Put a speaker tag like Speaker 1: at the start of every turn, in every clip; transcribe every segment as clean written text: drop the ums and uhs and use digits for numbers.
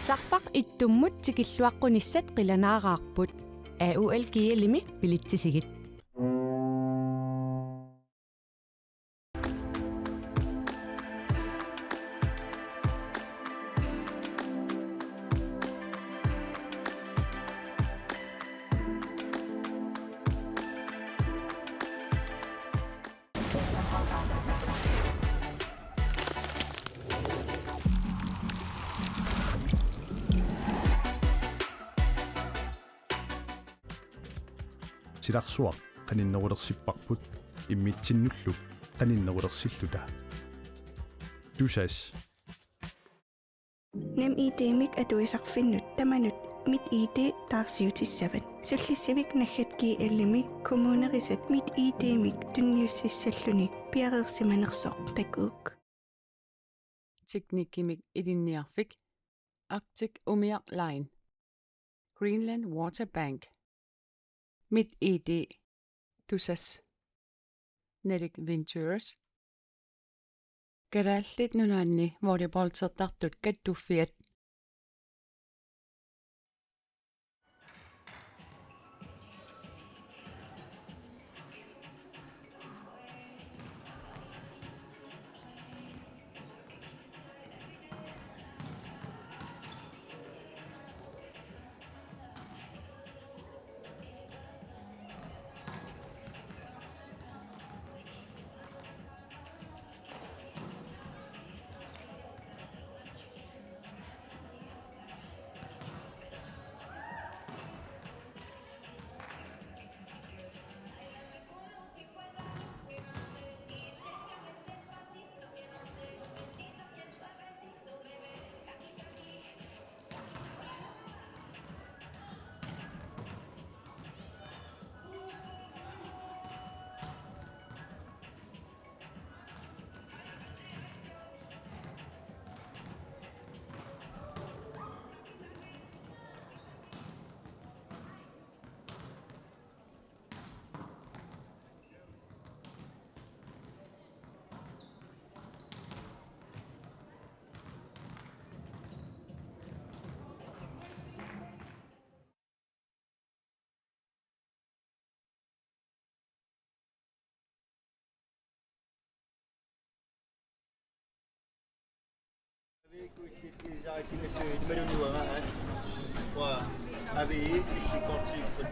Speaker 1: Sarfaq ittummut tikilluaqqunissat qilanaaraarput AUL-imik pilitsisigit.
Speaker 2: Silarsuaq qaninnerulersipparput immitsinnulluk qaninnerulersilluta tusas
Speaker 3: Nem ID-imik atuisarfinnut tamanut mit ID taarsiutissavat sullissivik naggatki allimi kommunerisat mit ID-imik tunniussissalluni piareersimanersoq takuuk
Speaker 4: Teknikimik idinniarfik Arctic Umiaq Line Greenland Water Bank Mit ID tusas Nerik Ventures Kalaallit Nunatsinni Volleyball-imik kattuffiat
Speaker 5: AVI kortsikut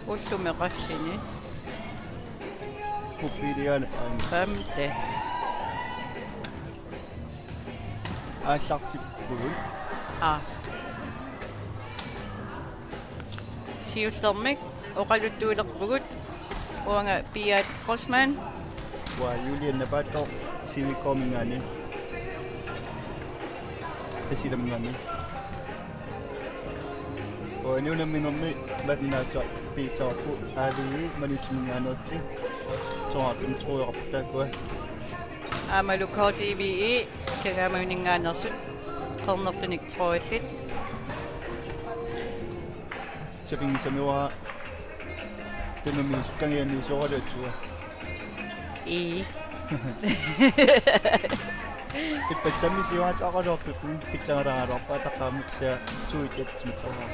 Speaker 4: Ullumeqassini
Speaker 5: Kupilian
Speaker 4: Famte
Speaker 5: Aallartippugut
Speaker 4: Siustermik Oqaluttoq uanga Piat Crossman
Speaker 5: wa Julian Nabato simikomingani Esilamingani o niuna minummi latnaata piitaarpu AVI manitsingaanotti soaqin truuqartakua
Speaker 4: Amalu KTVI kagamuninngaanersut qernertunik troillit
Speaker 5: sapingisamiua tunumi sukkangianni soqalutsua Ipatsamisiwaat aqaluartutun pitsangalaraarpa taqaamiksia tuikatsimitsara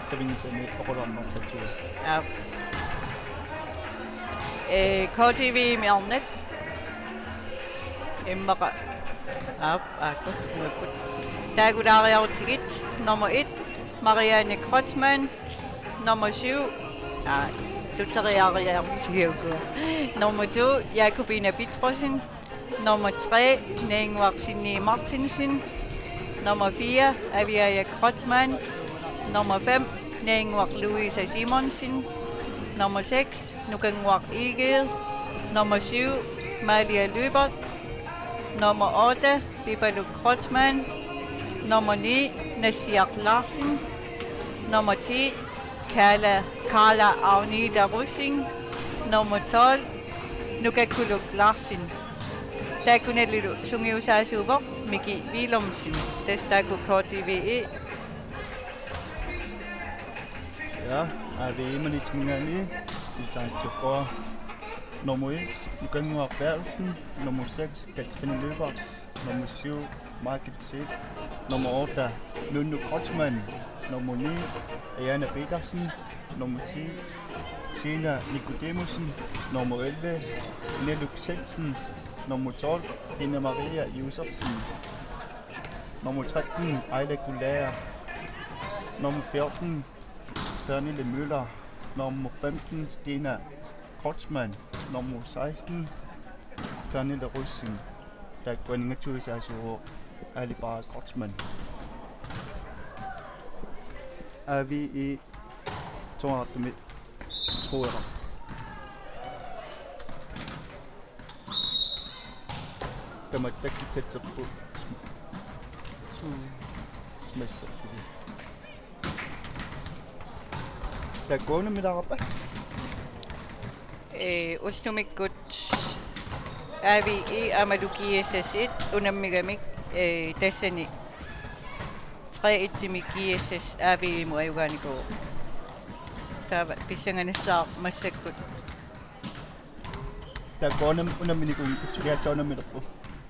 Speaker 5: sapingisami oqolarmartatsuga
Speaker 4: KTVI med Arnat Immaqa akut muikkut taagulaariarutsigit nummer 1 Marianne Kreutzmann nummer 7 tutleriariarutigiuku nummer 2 Jakobina Bitrosen nummer 3 Nunatsinni Martinsen nummer 4 AVI Kreutzmann nummer 5 Louisa Simonsen nummer 6 Nukanguaq Igel nummer 7 Malia Løbert Nummer 8, Bibaluk Krotsman. Nummer 9, Nasiak Larsen. Nummer 10, Karla Agnita Russing. Nummer 12, Nukakuluk Larsen. Takunelilu sungiusaasuuvoq Miki Vilumsen. Testaku KTVI.
Speaker 5: Ja, AVI manitsmingani. Isantukko. Nummer 1, Nukanguaq Bertelsen. Nummer 6, Katrine Løberts. Nummer 7, Margit Set. Nummer 8, Nunnu Krotsman. Nummer 9, Ayana Petersen. Nummer 10, Sina Nikodemusen. Nummer 11, Nelluk Selsen. Nummer 12, Dina Maria Josefsen. Nummer 13, Ejla Gulager. Nummer 14, Pernille Møller. Nummer 15, Stina Krotsman. Nummer 16, Pernille Russing. Der går ingen tur i sig, så er det bare Krotsman. Er vi i 200 meter, tror jeg. Kan man ikke tæt sig på smæsser. Der går noget med der
Speaker 4: Ustumikut AVI Amaluki SS1 Unamigami Destiny 3 Miki SS AVI Moeganiko. Der pisangane sa masakut.
Speaker 5: Der går noget under min ikon. Jeg tager noget med der på.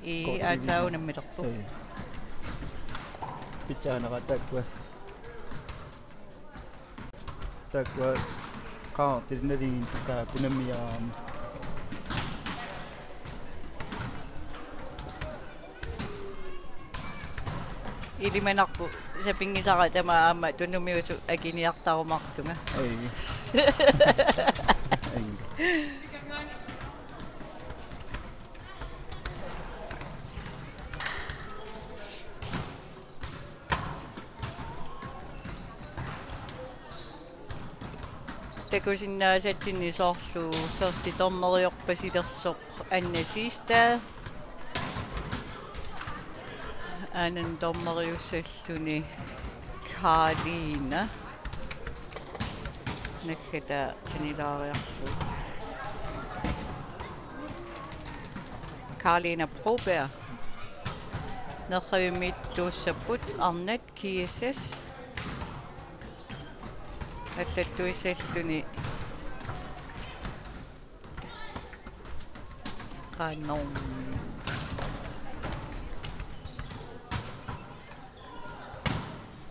Speaker 4: Jeg tager noget med der på.
Speaker 5: Bicara ret der går. Der går. Kau det er din der kunne mere.
Speaker 4: Ili manakpo sa pingisara tama ama tunumiusu aginiartarumartunga. Takusinna satsinni sorlu først i dommerjorpasilersoq annasiista. Anan dommerjussalluni Karliina. Nakkata kanilaariarlu. Karliina Broberg. Nerriumit tuussaput Arnat KSS. Allattuisalluni Qanom.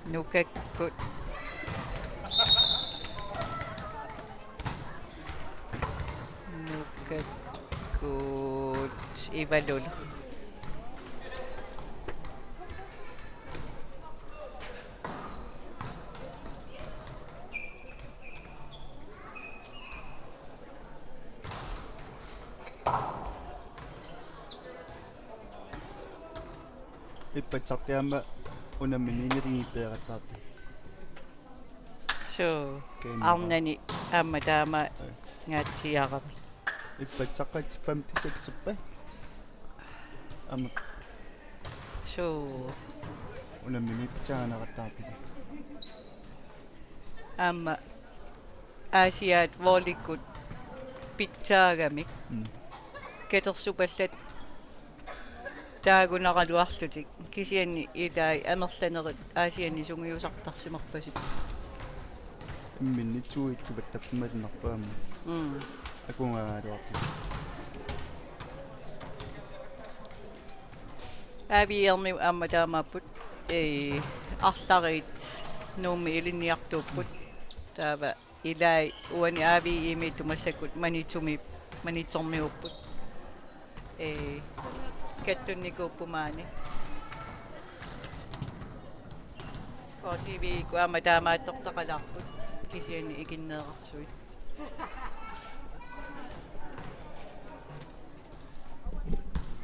Speaker 4: Nukakkut Ivalul.
Speaker 5: Ippatsartiama unamminingeri peerattaarta.
Speaker 4: So arnani amma taama ngaatsiarap.
Speaker 5: Ippatsaqat 56 amma
Speaker 4: So
Speaker 5: unamminipitsaanaqattaarta.
Speaker 4: Amma Aasiaat volleykut pitsaagamik. Katersupallat taagunaqaluarlutik kisianni ilai amerlanerit Aasianni sungiusartarsimarpasit.
Speaker 5: Minnitsuit kubattappimatinarpaama. Akungaaluartu.
Speaker 4: AVI amma taamapput arlarit nuummi ilinniartuupput taava ilai uani AVI imitumassakut manitsormiupput kattunnikuuppumaani KTVI ku amma taamaattortaqalarput kisiani ikinneeqarsuit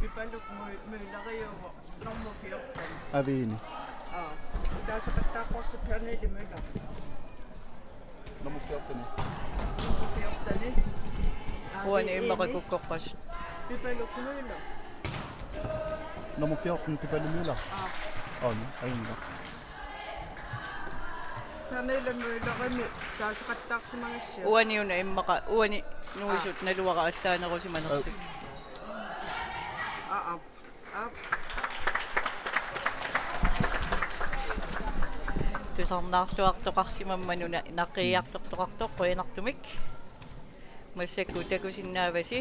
Speaker 6: Bibaluk Mølleriuvo nummer 14.
Speaker 5: Avini.
Speaker 6: Der er så også Pernille Møller.
Speaker 5: Nummer 14.
Speaker 6: Nummer 14.
Speaker 4: uani imaqakuqqoqqas
Speaker 6: Bibaluk Møller.
Speaker 5: nummer 14 Pernille Møller. On, ayun.
Speaker 6: Pernille Møller-imik taasaqattaarsimagassia.
Speaker 4: Uaniuna immaqa uani nuisut naluaqa allaanerusimanersik. Tusarnaarluartoqarsimammanuna naqiiartortoqartoq qiinartumik. Massakku takusinnaavasi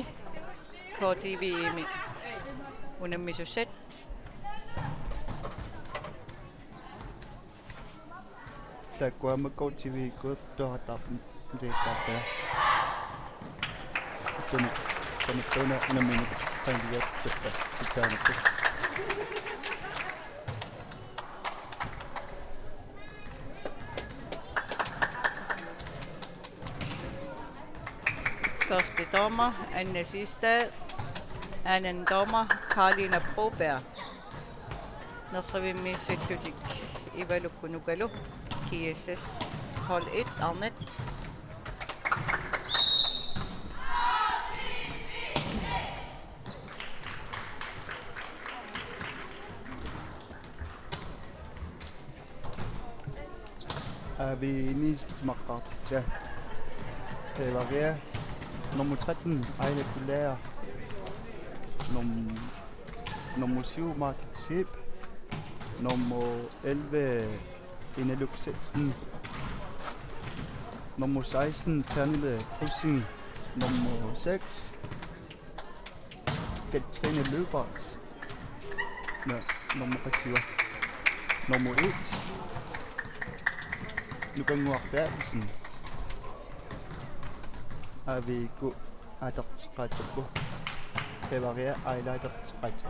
Speaker 4: KTVI-imik unammisusat.
Speaker 5: Takkuama KTVI kut tohatapun deekkaapaa. Tuna unamminut tangiat sittaanakku.
Speaker 4: Første dommer, Anne Sistad. Anden dommer, Karolina Boberg. Naqavimmiissatlutik ivalukkunukalu. KSS hold 1, Arnat.
Speaker 5: AVI nismaqqaartsa. TVK nummer 13 angutillu. Nummer 7 Mark nummer 11 inersimasut. Nummer 16 Pernille Møller. Nummer 6 Katrine Løberts. Nummer 1 Nunaata. AVI go atartseqaataqku. TVK Aasiaat.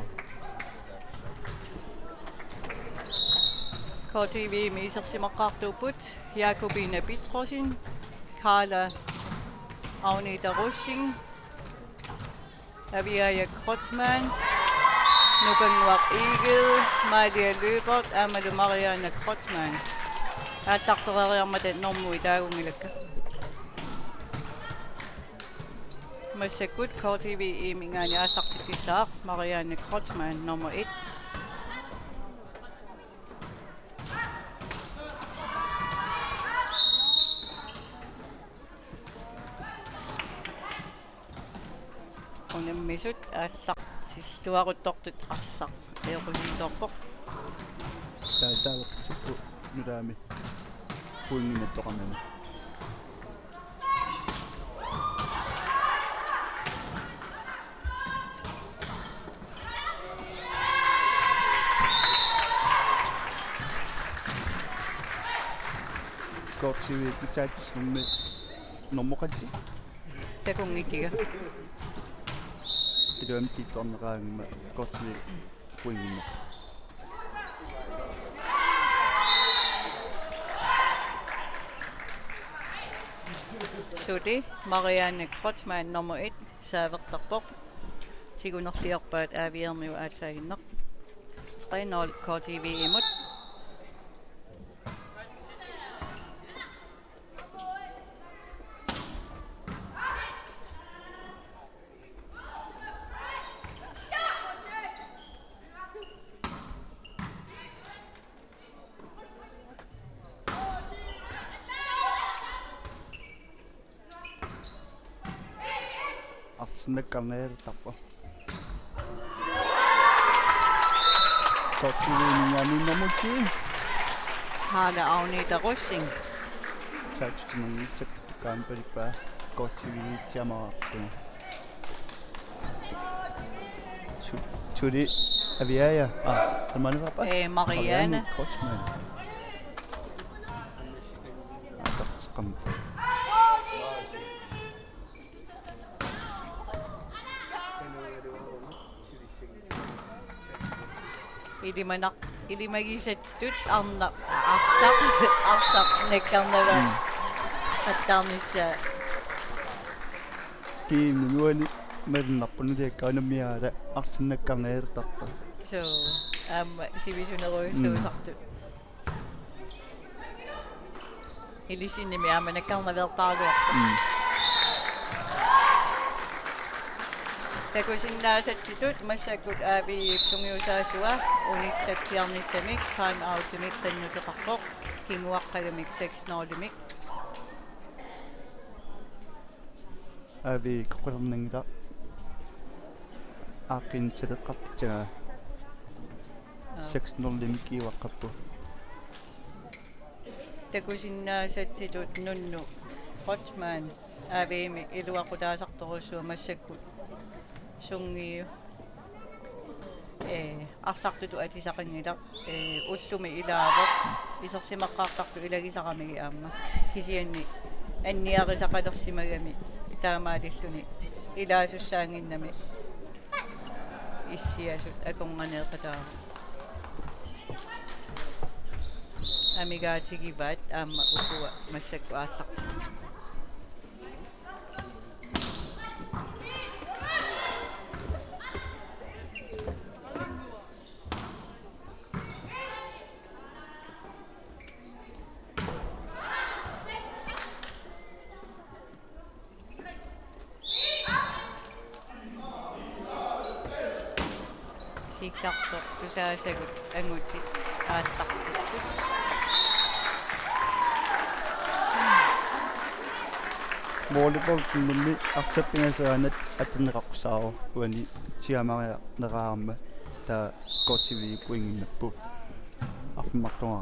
Speaker 4: KTVI miisersimaqqaartuuput Jakobina Bitrosin, Carla Agneta Russing, Avia Krotman, Nukanguaq Igel, Malia Løbert, Amalie Marianne Krotman. Attartereriarmatat normui taagungilakka. Massakut KTVI mingaani attartitissaaq Marianne Krotman nummer 1. Unammisut aallartilluaruttortut arsaq eequsisorpoq.
Speaker 5: Taasaaveqsikku nulaami puinginattoqarnami. KTVI kitaatsumme normokatsi.
Speaker 4: Takungikkiga.
Speaker 5: Iduam titorneraangma KTVI puinginna.
Speaker 4: Sudi Marianne Krotman nummer 1 saavertarpoq. Tigunerliorpaat aaviarmiu aataaginneq. 3-0 KTVI imut.
Speaker 5: KNR tappa. KTVI nummer 10.
Speaker 4: Carla Agneta Russing.
Speaker 5: Touchdown kampelipaa KTVI tiamaartu. Sudi Avia Almanrapa.
Speaker 4: Marianne
Speaker 5: Krotman. Ataqsqam.
Speaker 4: Ilimagisattut arsaq nekkarnava attarnissa
Speaker 5: kiinuani mernarpunuliakkaanammiaala arsinnakkarneertarpa.
Speaker 4: so sivisuneruissuusartut ilisinimi nakkarnavertaaluartu Takusinnaasatitut massakut AVI sungiusaasua unitlaptiarnissamik time outimik tannuteqarpoq kinguaqqagamik 6-0-imik
Speaker 5: AVI koqornangita aqinteqartitaga 6-0-imik iwaqqappu
Speaker 4: takusinnaasatitut nunnu Hotman AVI iluaqutaasartorussua massakut sungi arsartutu atisaqangilaq ullumi ilaavoq isorsimaqqaartartu ilagisaqamigi aamma kisianni anniarisaqalersimagami taamaalilluni ilaasussaanginnami issiasut akonganeeqataa amigaatigivaat aamma ukua massakku aallaqti sikkartoq tusaasagut angutit aallartittu
Speaker 5: volleyball tunnummi artappingasaanat atanneqarsaaro uani tiamaria neraarma ta KTVI puinginnappu armartoa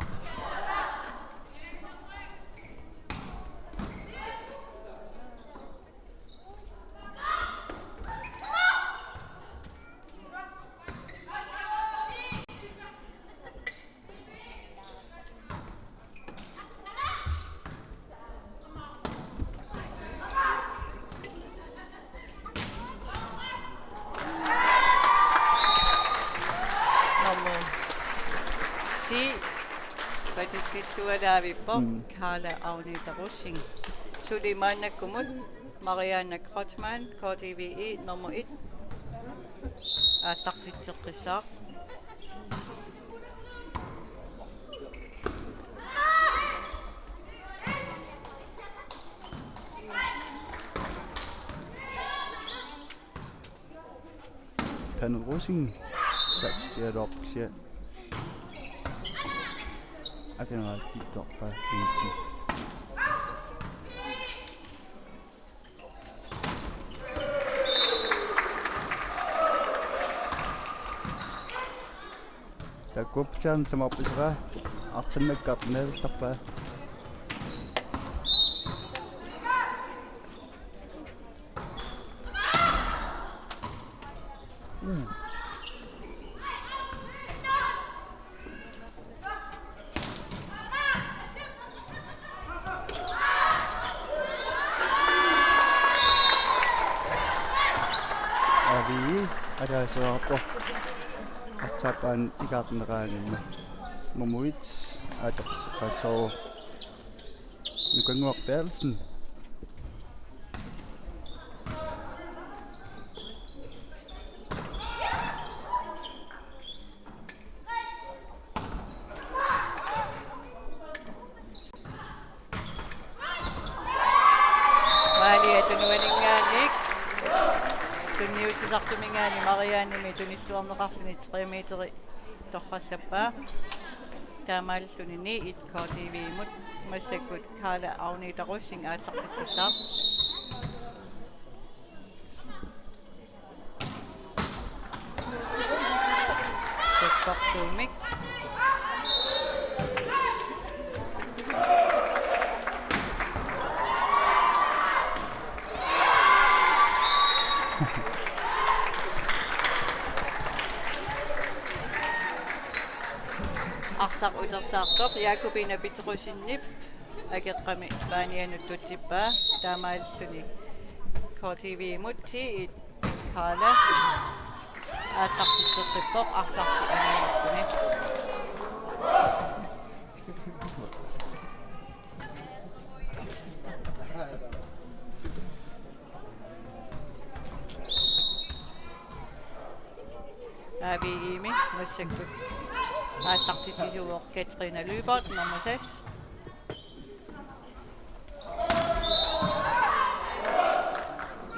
Speaker 4: Tuadaavippo Kaala Aunitarussing Sulimanakkumut Marianne Krotman KTVI nummer 1 aallartitteqqissaaq
Speaker 5: Panurussing satsiadoqsia akangaatittorpa insi takupchan samappisra artsannakkaqneertarpa ada sesuatu ucapan ikaatneraanimma mumuit ataqsaqatoo nukanguarpialsen
Speaker 4: Tunniussisartumingaani Marianimi tunissuarneqarluni 3 meteri torrallappa taamaallunnini it KTVI-mut massakut Kaala Aunitarussing aallartittissaaq sekkortuumik arsaq utersaartoq Jakobina Pitrusinnip ageqqami paanianuttutippa taamaalluni KTVI-mutti it Kaala aallartitteqqippoq arsarti anaannerluni AVI-imi massakut aallartitisuuq Katrina Lybert nummer 6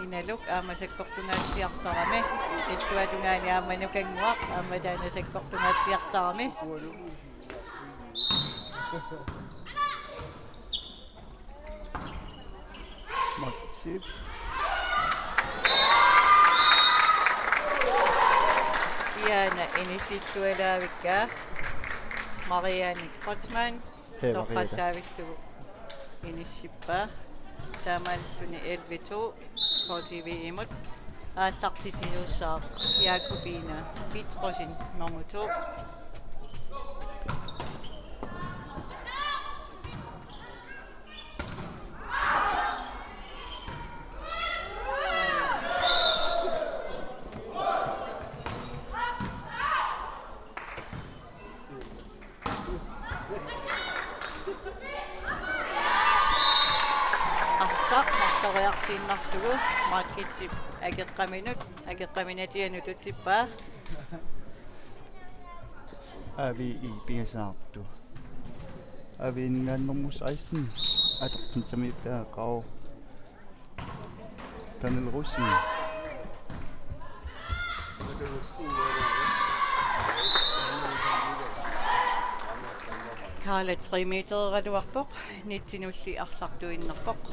Speaker 4: inaluk aamasakkortungaatiartarami ittuatungaani aammanukanguaq aammataanasakkortungaatiartarami
Speaker 5: Maksib.
Speaker 4: Iana inisittualaavikka Marianne Krotsman torqattaavittugu inissippa taamaalsuni elvitu KTVI imut ааллартитиуссаа Якубина Питросин номуту Martugu markitip ageqqaminatianu tutsippaa
Speaker 5: AVI pissartu AVI ngannermus 16 atertin samipaa qao tanelrussi
Speaker 4: Kaala 3 metereraluarpoq nitsinulli arsartuinnerpoq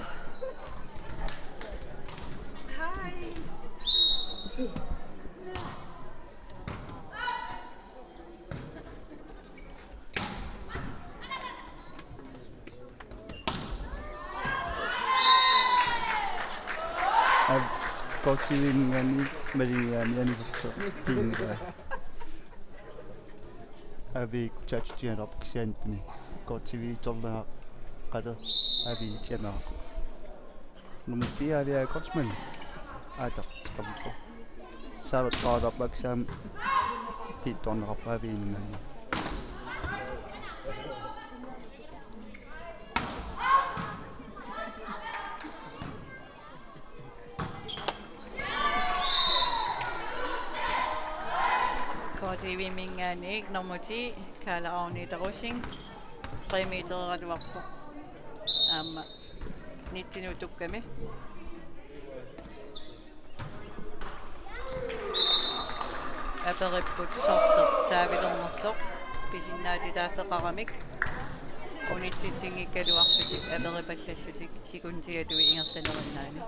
Speaker 5: KTVI maliani futso pinga AVI kutachtianap ksiantni KTVI tolla qada AVI tiana numtia dia Kotsman atak kampo sabat qada baksam titon rapavi nunga
Speaker 4: KTVI minganik nomuti Kalaallit 3 metereraluarpoq aamma nittinutukkami aperipput sorser saavilernersoq pisinnaatitaaffeqaramik unitsitsinngikkaluarlutik aperipallallutik sikuntiatui ingersanerinaani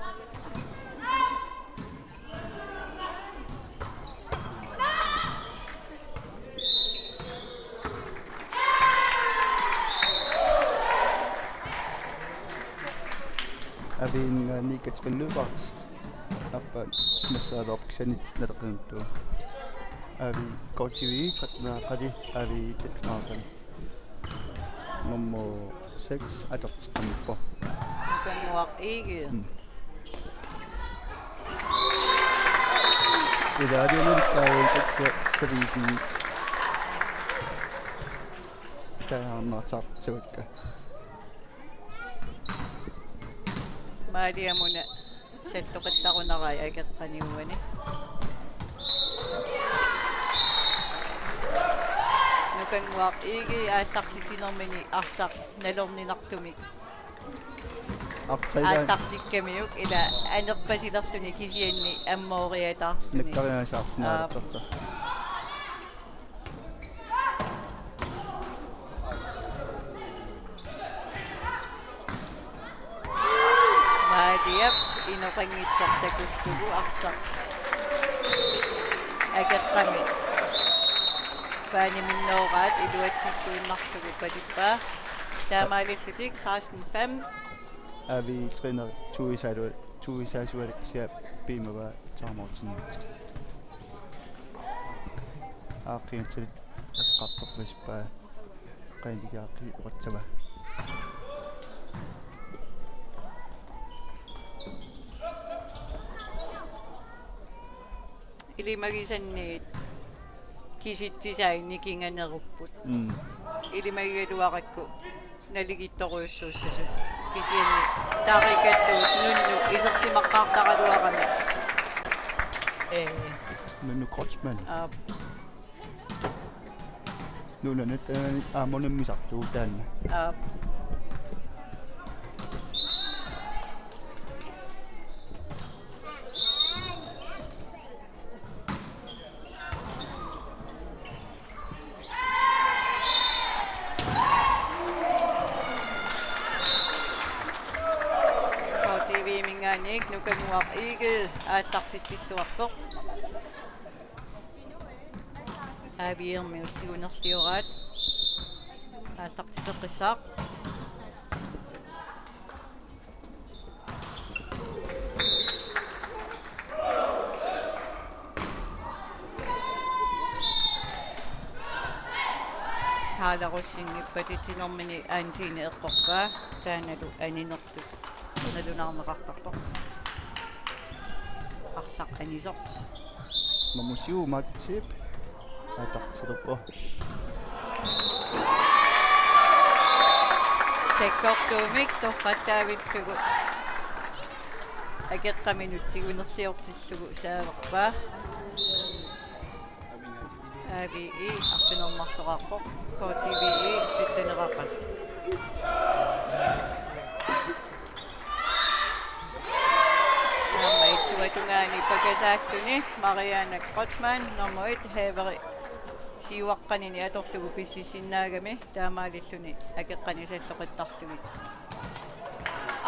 Speaker 5: AVI nikatqinnuparts appa smassaaloqsanit naleqintu AVI KTVI tratnaaqali AVI tetnaaqali nummer 6 atertqannippo
Speaker 4: kanguaq iigi
Speaker 5: Radioa taavisi taarnaartartsuakka
Speaker 4: maaliamuna saltoqattarunarai ageqqaniuani nukanguaq iigi aallartitinermini arsaq nalorninartumik aallartikkamiuk ila anerpasilerluni kisianni ammooriataarluni
Speaker 5: nekkariasaartinaalaqarta
Speaker 4: maaliap inoqanngitsertakullugu arsaq ageqqami paaniminnoораат илуатсиккуиннарсугу палиппаа таамаалиллутик 16:05
Speaker 5: AVI træner tuisasualik siap piimava taamortinit aaqiintilit eqqartorlispaa qainigaaqi uqatsava
Speaker 4: ilimagisanniit kisittisain nikinganerupput ilimagigaluaqakku naligittoruussuussasut kisianni taaqikattuut nunnu isersimaqqaartaqaluaqami
Speaker 5: nunnu Kotsman Nunaata aamonammisartuu taanna
Speaker 4: keminik nukanguaq iiged ааллартитсиллуарпоq AVI-ermiutsigunerliораат ааллартитеққиссаақ хааларуссингиппатитинэрмини аантиини эққорпаа тааналу анинертут налунаарнеқартарпоқ арсақ анисоқ
Speaker 5: Номусиу максип атарсерпо
Speaker 4: секкортуумик тоққаттаавиллугу агеққаминутсигунерлиортиллугу сааверпаа AVI арпинермарлоқарпоқ KTVI ситтанеқаққас Tuatungaani pakasaattuni Mariana Krotman nummer 1 haveri siuaqqanini atorlugu pississinnaagami taamaalilluni akeqqani salloqittarlugi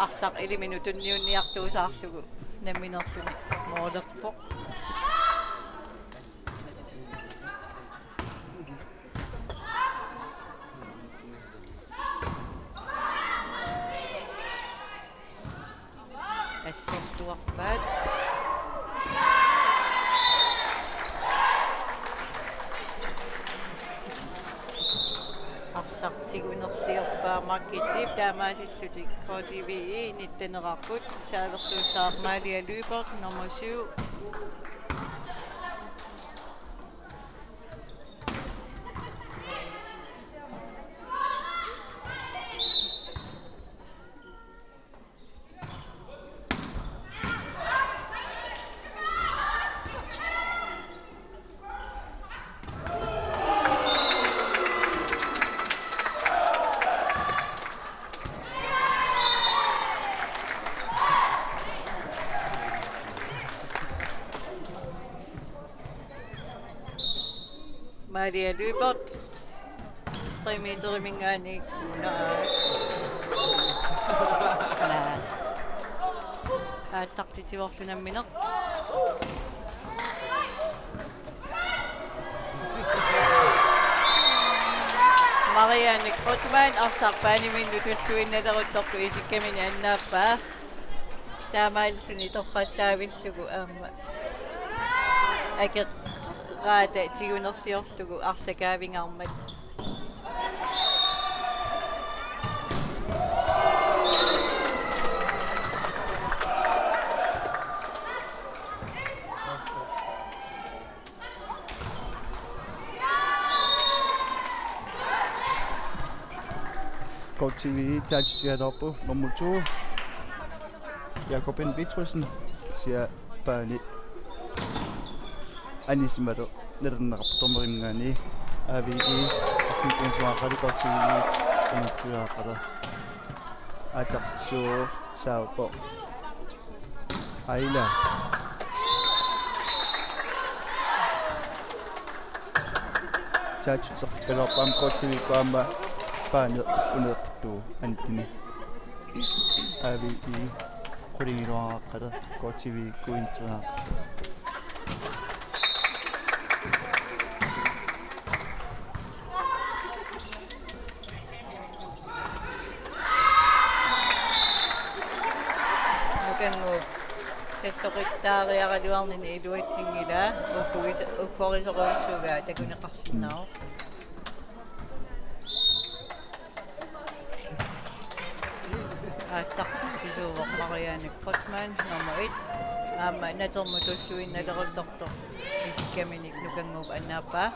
Speaker 4: arsaq iliminu tunniunniartuusaarlugu namminerluni moolerpoq assortuarpaat arsartigunerliorpaarmarkitip taamaasillutik KTVI nittenerarput saavertuussaarmaalia Lübert nummer 7 Maria Lübert 3 meter i mingaani ааллартитиверлунамминеқ Marianne Krotman арсарпааниминну туллуинналерутторпу исиккамини аннааппаа таамааллуни торқаллаавиллугу аама акет раата тигунерлиорлугу арсакаавингаармат
Speaker 5: KTVI taajisialerpu nummer 2 Jakoben Vitrussen siger Barni Anismado nerneraptormerimgaani AVI affinkunsuaqali KTVI unatsiaaqala ataqsuur saaupo aila taajutseqqalorpaam KTVI kuamma paane uneqtu antini AVI qulingiluaraqqala KTVI kuintuaaq Settoqittaariaraluarnini iluatsingila ukkugisoruissugaa takuneqarsinnao ааттартисууво Marianne Krotman nummer 1 аама натермутуллуинналерулторто исиккаминик нукангуп аннааппаа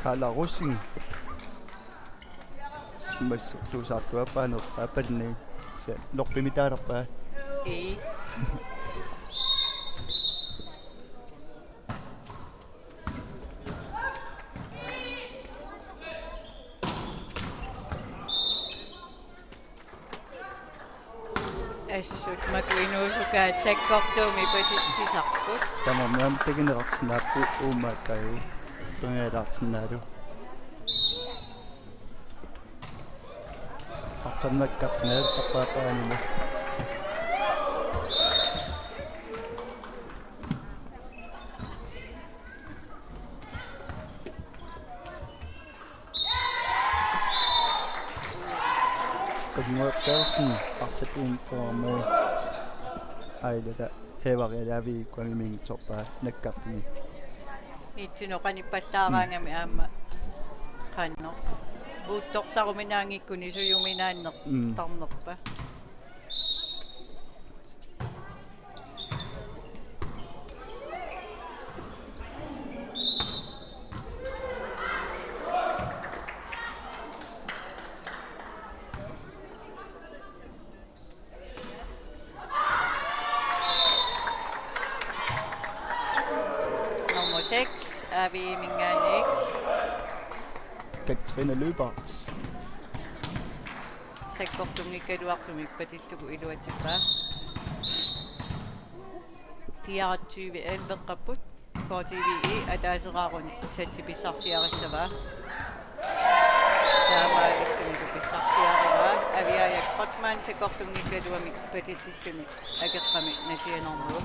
Speaker 5: Kalaallit massuusaartuappaanu appanni se lorpimitaarerpaa
Speaker 4: assut makuinuusukaat sakkortuumi patisarput
Speaker 5: Tamamiam teginerarsinnaappu uumaakkaju tungialaarsinnaalu artarnakkaqnaal taqqaaqaanima Person artatin toorme ailata hevarialavi kuangiming torpa nakkartini
Speaker 4: nitsino qanipallaaraangami aamma qanno uuttortaruminaangikkuni suyuminaannertarnerpa AVI mingaanniik
Speaker 5: Katrine Løberts
Speaker 4: sakkortungikkaluartumik patilluku iluatippaa 24 elveqqapput KTVI ataaserаарuni sattipissarsiarissavaa taamaalikkumiku pissarsiaravaa aviayak qotmaan sakkortungikkaluamik patitillumi akeqqami nasianermuu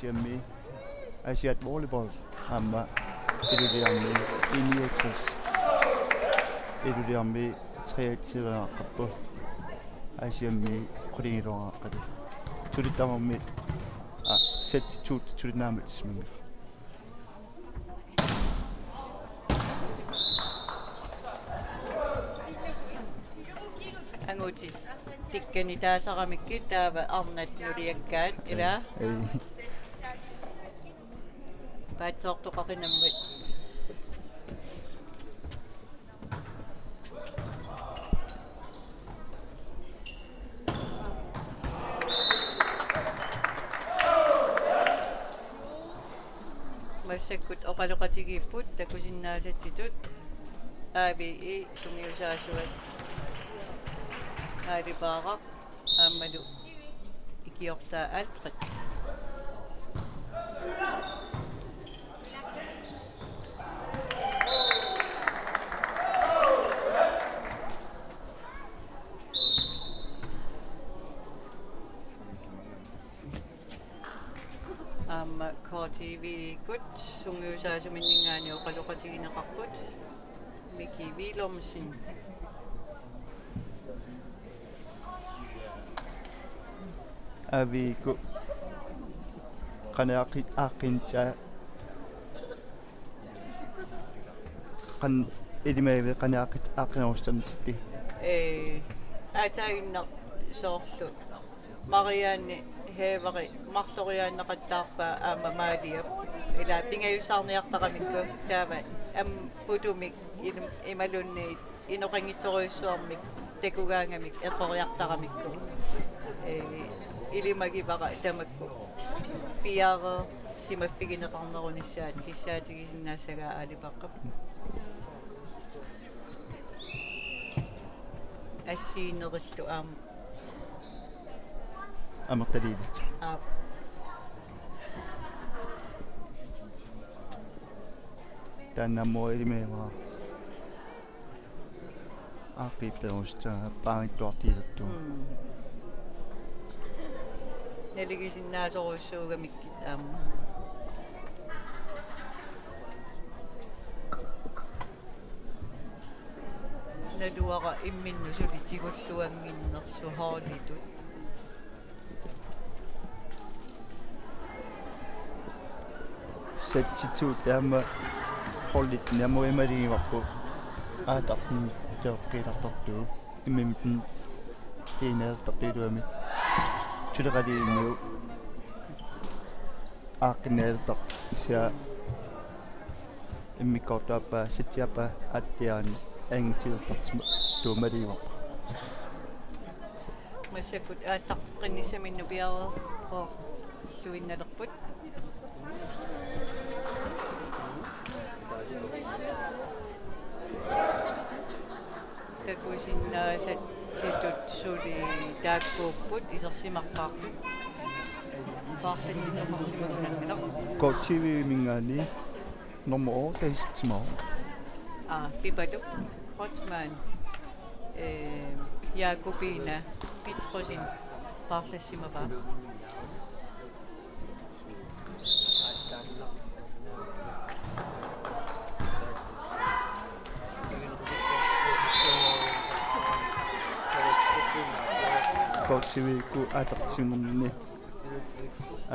Speaker 5: Nunatsinni Aasiaat volleyball amma iluliarmi 69 iluliarmi 33 Aasiammi qulingiluaraqqali tulitamammi substitute tulinaamitsminga
Speaker 4: anguti tikkani taasaqamikki taava Arnat nuliakkaat ila paatsoortuqaqinammat massakkut oqaluqatigiipput takusinnaasattitut AVI sungiusaasuat aalipaaraq aammalu ikiortaa alqat aamma KTVI kut sungiusaasuminningaani oqaluqatigineqarput miki vilomsin
Speaker 5: AVI ku qanaaqit aaqinta qan ilimaavi qanaaqit aaqinaustamtitti
Speaker 4: aatainneq soorlu mariaanni heevari marloriaannaqattaarpaa aama maaliap ila pingayusaarniartaqamikku taava putumik imalunni inoqangittoriussuarmik takugaangamik eqoriartaqamikku ilimagivara tamakku piara simaffigineqarnerunissaat kissaatigisinnaasagaa aalipaqqap assiinerillu
Speaker 5: amertaliilit taannammo ilimeevara aaqipperusta paangittuartiilertu
Speaker 4: neligisinnaasoriussuugamikkit aamma naluara imminnu tigulluanginnersu haalitut
Speaker 5: substitute taama hollit namo imaligivarpu aatartin teoqqiilartortu immimtin iineerteqiluami tuleqaliinniu Arnat sia immikortapa sitiapa attian angutillu tuumaliwa
Speaker 4: Masakut aallaqteqinnissaminnu piare suinnalerput takusinnaasat situt suli taakkuupput isersimarpaartut paarlatittoqarsimagunanngilaq
Speaker 5: KTVI mingaani nummer taistimao
Speaker 4: pipatu Hotman Jakobina Pitrusin paarlassimapaa
Speaker 5: KTVI ku ataqsingerni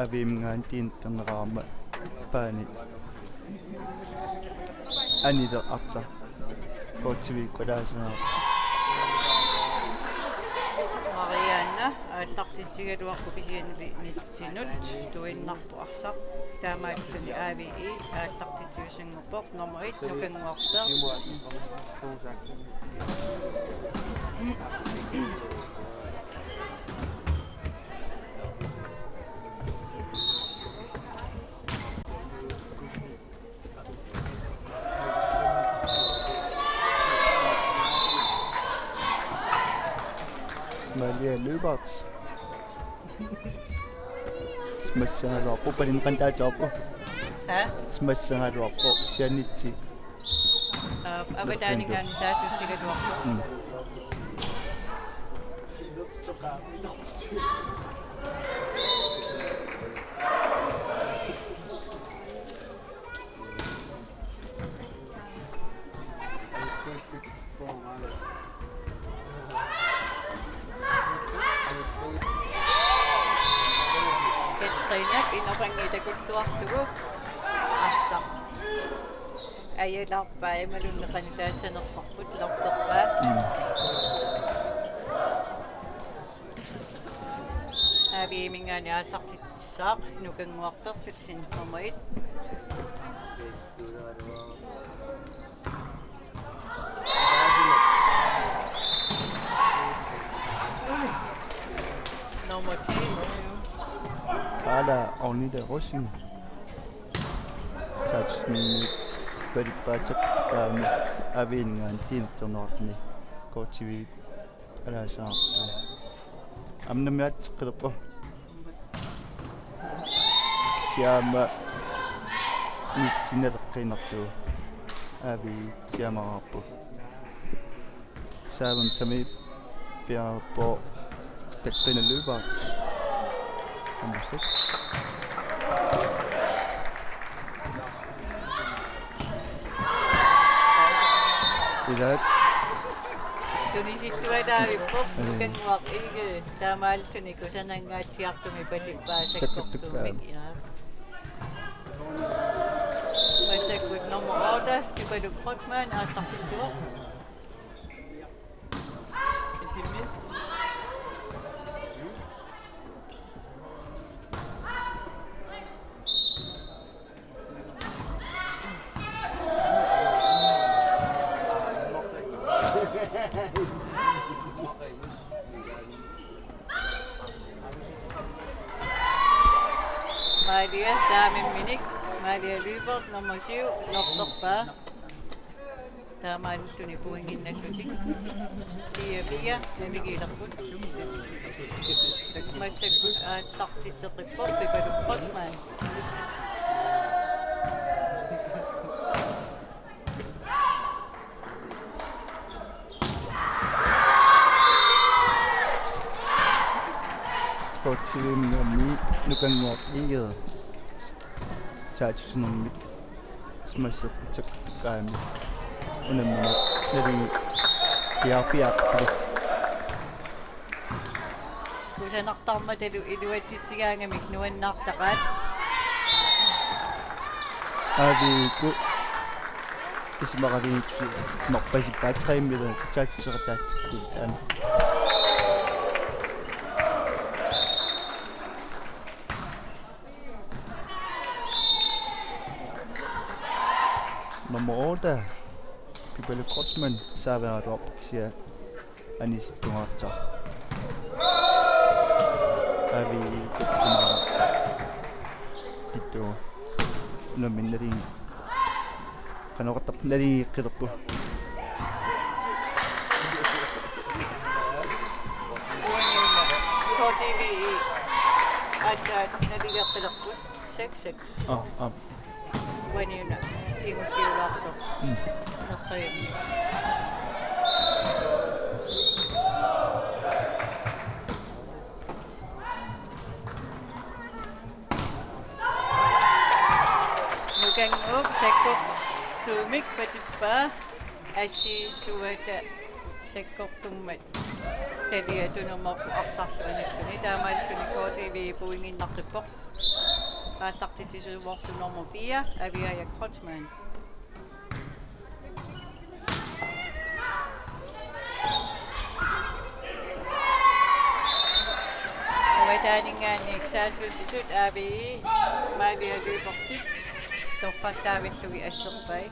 Speaker 5: AVI mingaan tiinternerarama paani anile arta KTVI kulaasana
Speaker 4: Marianna ааллартитсигалуарпу писианни нитсинут туиннарпу арсақ таамааллуни AVI ааллартитсигусангорпоқ номер 1 нукангуартаа
Speaker 5: Malia Løberts smassangaluarpu palinqantaatiarpu smassangaluarpu sianitsi
Speaker 4: аватаанигаани саасуссигалуарпу Ketreinak inorangitakulluartugu арсақ аяларпаа ималуннеқани таассанерпарпут лорторпаа AVI мингаани ааллартитсаақ нукангуартертитсин номер 1 nummer 10
Speaker 5: Kala Arnat Rosin Touchni Peripachak AVI mingaan tiinternerarni KTVI alaasaan amnamiatteqqileqqa siama nitsinaleqqinertu AVI siamararpu saavam tami piarpo Katrine Løberts nummer 6 Idat
Speaker 4: Tunisittualaavippoq nukanguaq iige taamaaltuni kusanangaatiartumi patippaasakkortuumik ina Masakut nummer 8 Pipadu Hotman aallартитсуоq Maria Saamimminik Maria Løbert nummer 7 lortorpaa taamaalluни puinginnallutik 4 navigiilerput takmassakut aattartitseqippoq Pipadu Hotman
Speaker 5: KTVI mingaani nukanguaq iige taatsunermik smassappitsakkaami unamminak nali fiarfiarpuli
Speaker 4: kusanartarmatalu iluatitsigaangamik nuannaartaqaat
Speaker 5: AVI ku ismaqalinitsi smarpasippaat 3 mila taatsusertaatsikku taan nummer 8. Kibele Kortsman serverer op, siger Anis Nunaata. AVI Tito Namin Nari Kanokatak Nari Kirko.
Speaker 4: KTVI Aasiaat navigaqqilaqput 66 waniyuna tingusiulaartoq neqqayam nukanguup sakkortuumik patippaa assiisuata sakkortummat taliatunermorpu arsarluanalluni taamaalsuni KTVI puinginnartippoq aallartitisuuvortu nummer 4 AVI Kortsman Uataaningaanniik saasuusisut AVI maavialuuportit torqattaavillugi asserpai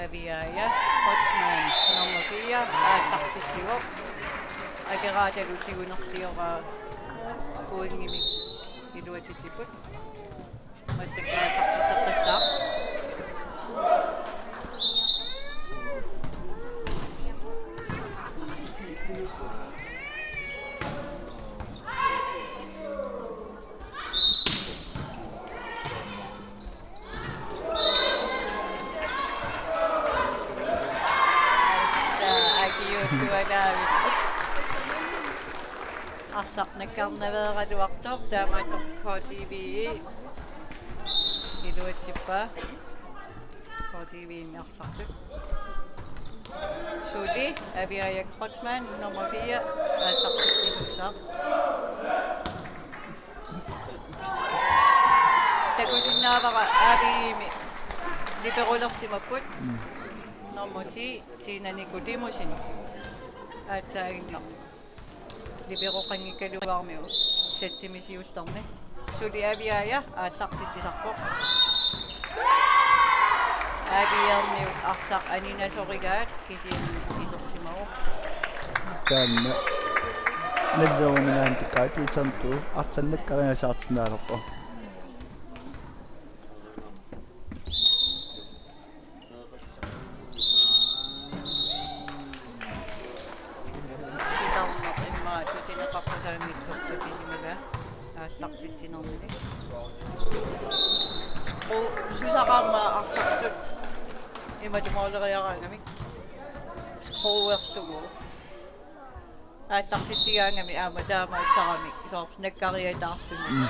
Speaker 4: AVI Kortsman nummer 4 aallartittiuq ageraatalutigунерлиора puingimik iluatitiput массакаатартитеққиссаа Arsarnakkarnaveeraluartoq taamaatoq KTVI iluatsippaa KTVI arsartut Suli AVI Kortsman nummer 4 aallartittisussaa takusinnaavara AVI liberulersimapput nummer 10 Tina Nikodimusin aatsaaginneq liberoqanngikaluarmiu sattimisiullerni suli AVI aallartittisarpoq AVI-erniu arsaq aninasorigaat kisiin isersimaru
Speaker 5: taanna nalleruminaantikkaati isertu artsannakkariasaartinaalorpo
Speaker 4: susaqaarma arsartut imatumoleriaraangami skruerlugu aallartitsigaangami aama taama uttarami isoors nakkariataarluni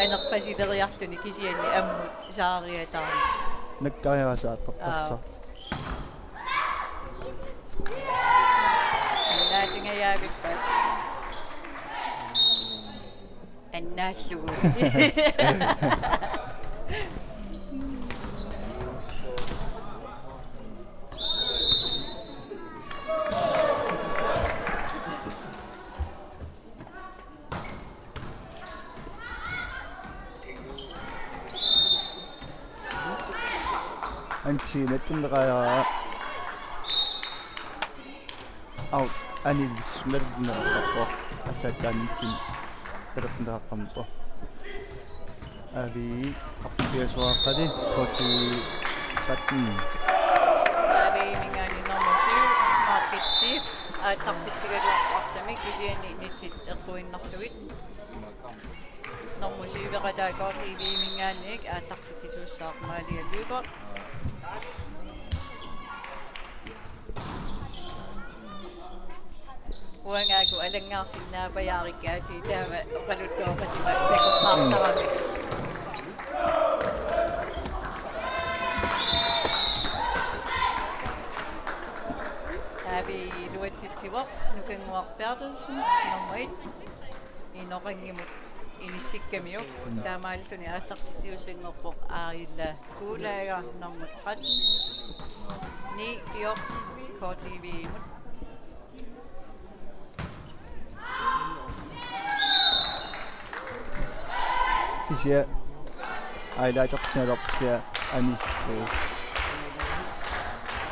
Speaker 4: anerpasileriarluni kisiani ammut saariataarni
Speaker 5: nakkariarasaattortarsa
Speaker 4: naatingayaavikpat annaallugu
Speaker 5: antsiinattunneqajaraa au anillismernernerpo atsaataanitsin terapneaqampo AVI appiasuaqqali toti satten
Speaker 4: AVI mingaani nummer 7 market shift aallartitsigaluarparsami kisiani nitsit ertuinnarlugit nummer 7 qataa KTVI mingaanniik aallartittisuussaarmaalialuuper Uangaaku alangaarsinnaapajаарikkaati taama Oqaluttoqatiма takuqaartarami AVI luatitsivoq nukanguarpiartelsen nummer 1 inoqangimut inissikamiuq taamaaltuni aallartitiusinngorpoq aarilla kuulaaga nummer 13 9 KTVI imut
Speaker 5: Isia ailaatortinalorpia anisku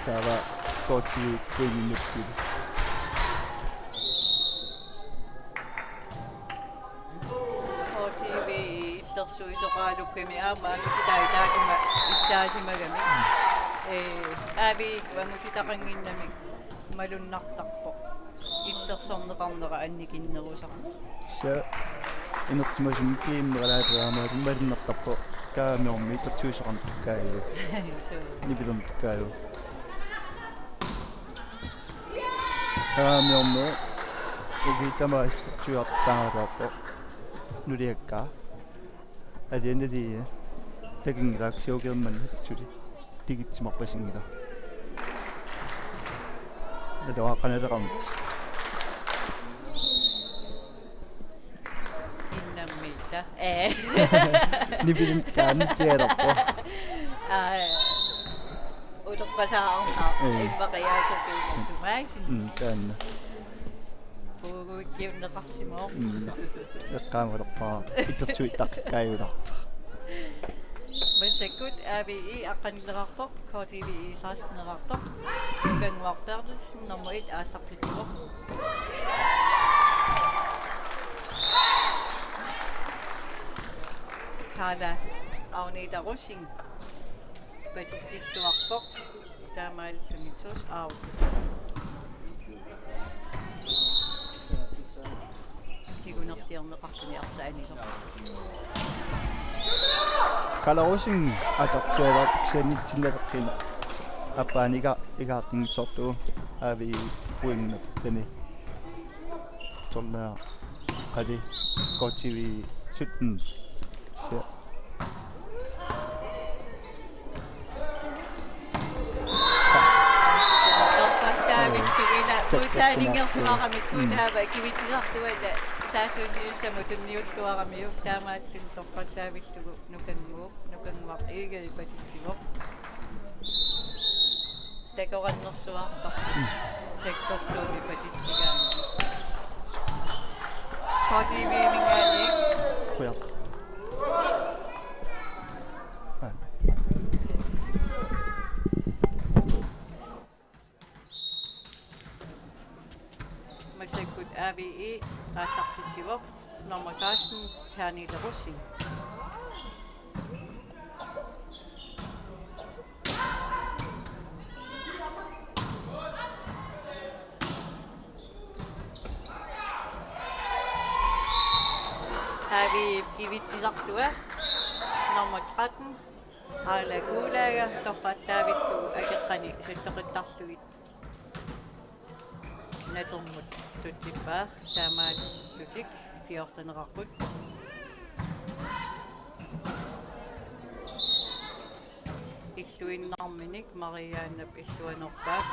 Speaker 5: tava KTVI puinginnukki
Speaker 4: KTVI illersuisoqaalukkimi aamaangutitaitaakuma issaasimagami AVI wangutitaqanginnamik malunnartarpoq illersorneqarnera annikinnerusaq
Speaker 5: sa inertimasumkiimmeralaateraamaat malunnartarpoq kaamiormi tertuusoqarntukkaaju nipilumtukkaaju kaamiormi ugitama istertuartaartarpoq nuliakkaa alianali takingilaaksuugerman tuli tigitsimarpasingila naloaqanaleqarmut
Speaker 4: innammiita
Speaker 5: nipilumtukkaan tialerpo
Speaker 4: utorpasaarnaa ippaqiaakupiinertumaasin
Speaker 5: taanna
Speaker 4: puuguikkiunneqarsimoo
Speaker 5: eqqaamulerpaa itertuittaqqaajulart
Speaker 4: Masakut AVI aqanillerarpoq KTVI saasnerartoq kanguarpearlut nummer 1 aasartittuq Kala Arnat patitsilluarpoq taamaallumitus aau tigunertiarneqartuni arsaanisoq
Speaker 5: Kalaallit atartialaartiksanitsillapeqqin appaaniga igaaqingsortu AVI puinginnaptani tornaa qali KTVI 17 sia
Speaker 4: Kultaaningertuaqamik kuutaava kivittilartuala saasuusiussama tunniuttuaramiuk taamaattun torqattaavittugu nukanguaq iigali patitsigoq takorannersuartar sekkortuumi patitsigaami KTVI mingaani
Speaker 5: quya
Speaker 4: Masakut AVI aattartitsigoq nummer 16 Kalaallit AVI kivittisartua nummer 13 Alaguulaga torqattaavittu akeqqani salleqittarlugit natermut tutsippaa taamaallutik 14-nerarput illuinnarminik Mariaannap illuanerpaat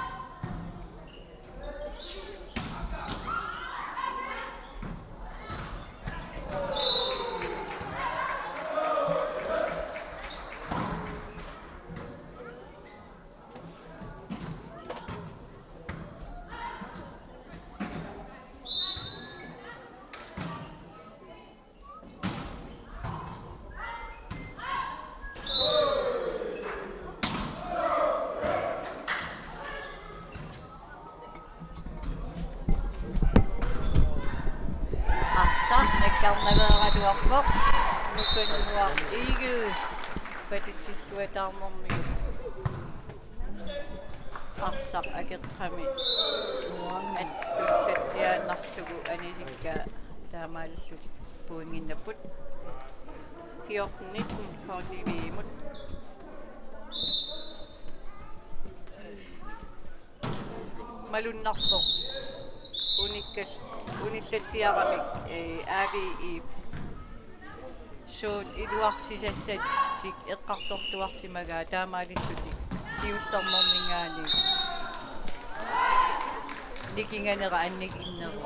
Speaker 4: Radioa nukanguaq iigu patitsilluataarnermigu arsaq akeqqami attullattiaannarlugu anisikka taamaallutik puinginnapput 14-19 KTVI-mut malunnarpoq unillatsiaramik AVI suut iluarsisassatik eqqartortuarsimagaa taamaalillutik siullernermingaani nikinganera annikinnera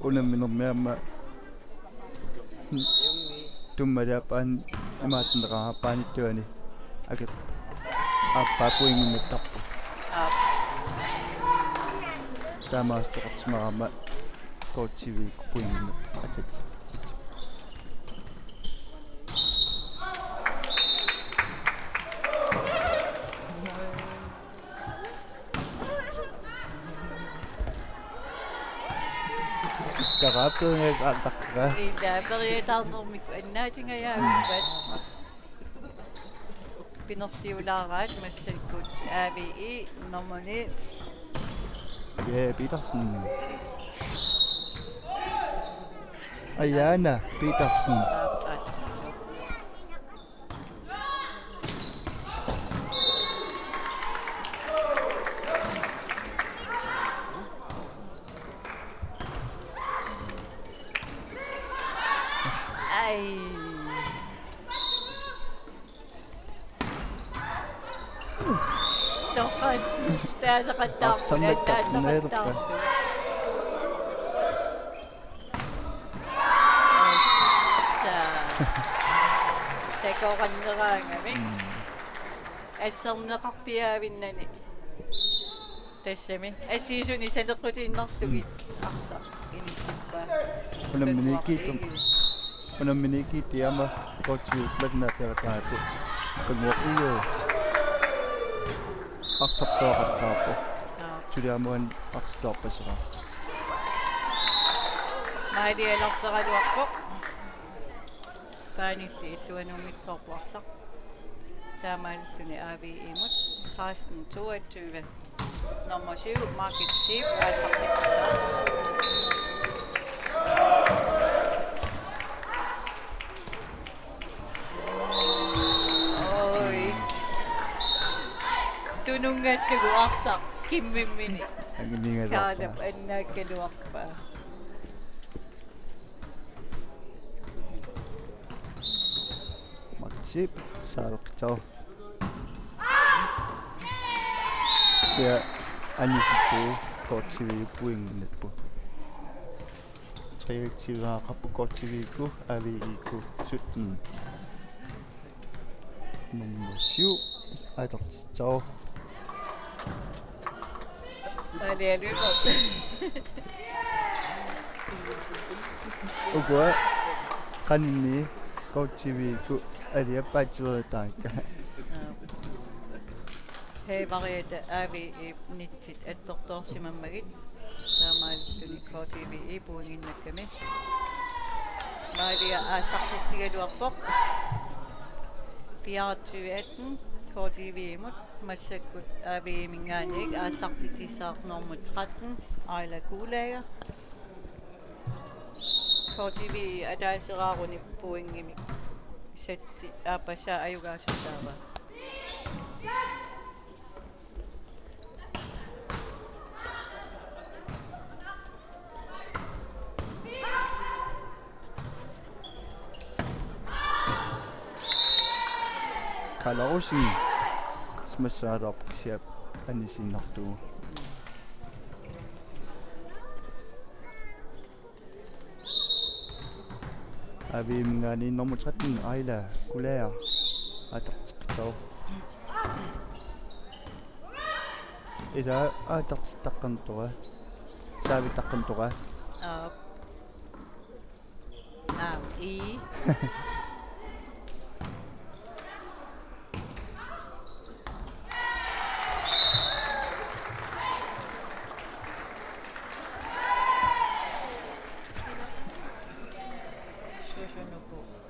Speaker 5: unamminermiamma tummalaapaan imaatteneraappaanittuani aket aappaappuinginnuttarpu таамаастоқартимарама KTVI пуинна атат караапперингаас аалтаққара
Speaker 4: периотаарнэрмик аннаатингаяавиппат пинерлиулаараат массаккут AVI номони
Speaker 5: Petersen Ayana Petersen
Speaker 4: Tässä kattaa, Teko kanneraangami. Assarneqarpiaavinnani. Tassami. Assiisuni saneqqutiinnerlugit arsa inissippaa.
Speaker 5: Unamminiki tiama KTVI platna terataatu. Kunmuqiyo. Aqsartoaqartaapo. Tuliamuan aqstorpasera.
Speaker 4: Maalialarteraluarpoq. Paanilli illuanumitsorpuarsaq. Taamaalluни AVI-imut 1622. Nummer 7 Market Sheep Oi. Tunungaatluarsaq kimmimmini. Kaalap annaakkaluarpaa.
Speaker 5: Sip, salqitao. Sia anisipu KTVI puingnetpu. Triaktivaaqarpu KTVI-ku AVI-ku 17. Nummer 7 aitartitao.
Speaker 4: Alialukot.
Speaker 5: Ugua qaninni KTVI-ku aliappaativeritaakka.
Speaker 4: Hei varieta AVI nitsit attortorsimammagit. Taamaalluни KTVI puinginnakkami. Maalia aallartitsigaluarpoq. 24 KTVI-imut massakkut AVI-mingaanik aallartitissaarnormut 13 Ayla Kuulager. KTVI ataalseraaruni puingimik. Setti apasa ayugaasutaava.
Speaker 5: Kalaallit smassaarorpisiap anisinnertuu. AVI-mingaani nummer 13 Ayla Kuulager atartiqtao. Ila atartiqqantua. Saavitaqqantua.
Speaker 4: I.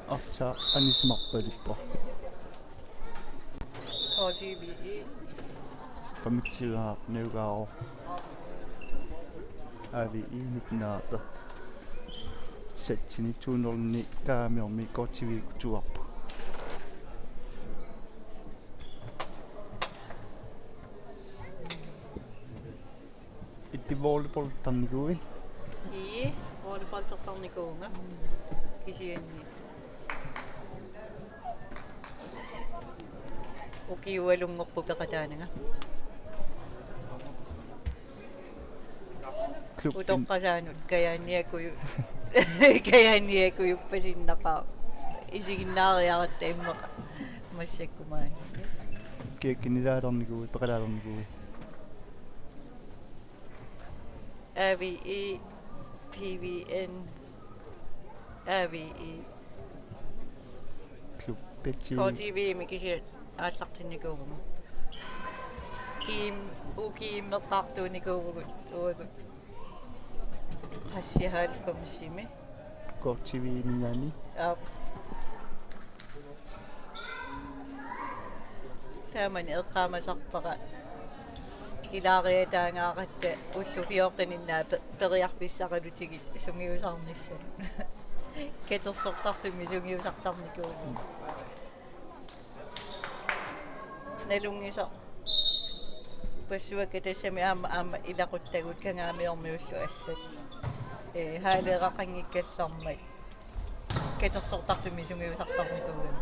Speaker 5: Arta anismarpalippo.
Speaker 4: KTVI.
Speaker 5: Pamitsigaa neugaaro. AVI Nunaata. Setsini tuunerni kaamiormi KTVI tuarpa. Itti volleyball-tarnigui.
Speaker 4: Volleyball-tarniguunga. Kisianni. Ukiualungorpukaqataananga. Utoqqasaanut kayaanniakuyuppasinnaqa isiginnaariarat immeqa massakkumaani.
Speaker 5: Kiakkinilaalernigui peqalaalernigui.
Speaker 4: AVI, PVN, AVI. KTVI-imik aallartinnikuurugu. Ukiimmertaartuunikuurugut uagut. Hassihalfamsimi.
Speaker 5: KTVI-mingani.
Speaker 4: Taamani eqqaamasarpaqa ilaariataangaaqatta ullufiortaninnaa periarpissaqalutigit sungiusarnissa. Ketersortarfimmi sungiusartarnikuurugu. Nalungisa passuakka tassami aama ilaquttagut kangaamiormiullu allat haaleeraqanngikkallarmai ketersortarfimmi sungiusartarnikuugun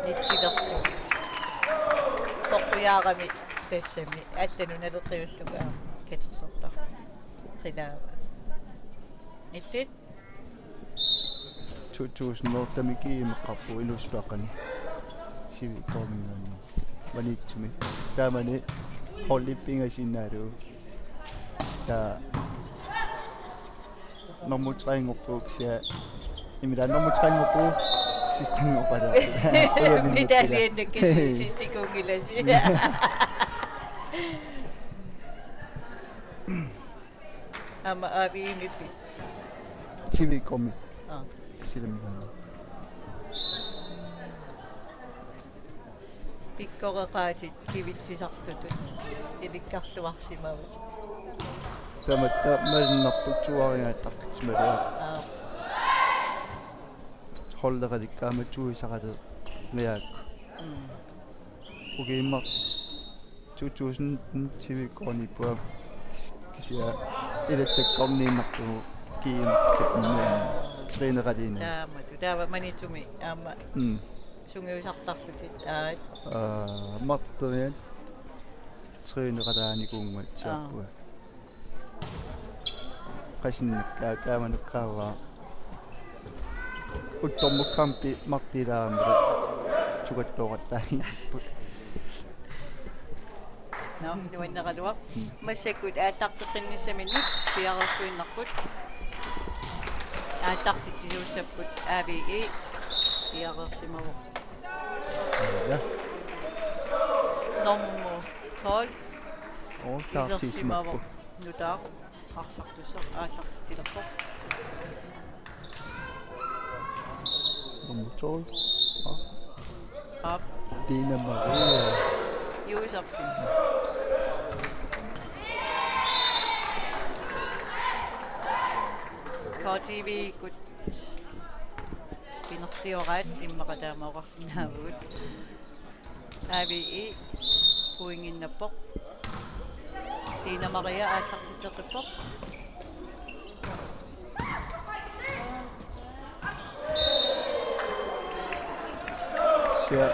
Speaker 4: nittilertu toqquyaarami tassami allanu naleqqiulluga ketersortar qilaava illit
Speaker 5: 2008 meqqarpu ilussuaqani sivikormingani vanitsumi taamani ollippingasinaalu ta normutrængorpuuksia imila normutrængorpu sistangorpala
Speaker 4: medaljennekke sistikungilasi ama AVI-imippi
Speaker 5: sivikormi silamingani
Speaker 4: pikkoreqaatit kivitsisartutut ilikkarluarsimavu
Speaker 5: tamatta malinarputsuarigaаттаркитсималуа холлеқаликкааматсуисақале миаакку угииммар 2000 сивиккорниппуа кисиа илатсаккорнииннартугу киимтикнуун тренеқалиина
Speaker 4: таава манитуми аама sungiusartarlutit aat
Speaker 5: marterian treeneqalaanikungmat saappua qasinnikkaa taamaneqqaavaa uttormukkampi martilaamira tugattoqattaangipput
Speaker 4: nuanneqaluaq massakut aattarteqinnissaminut piarersuinnarput aattartitisuussapput AVI piarersimavu nummer 12 inersimasut nutaa arsartussa aallartitilerpo
Speaker 5: nummer 12
Speaker 4: op
Speaker 5: Dina Maria
Speaker 4: Josefsen KTVI kut pinertioraat immakataamaoqarsinnaavut AVI puinginnappoq Dina Maria aallartiteqippoq
Speaker 5: sia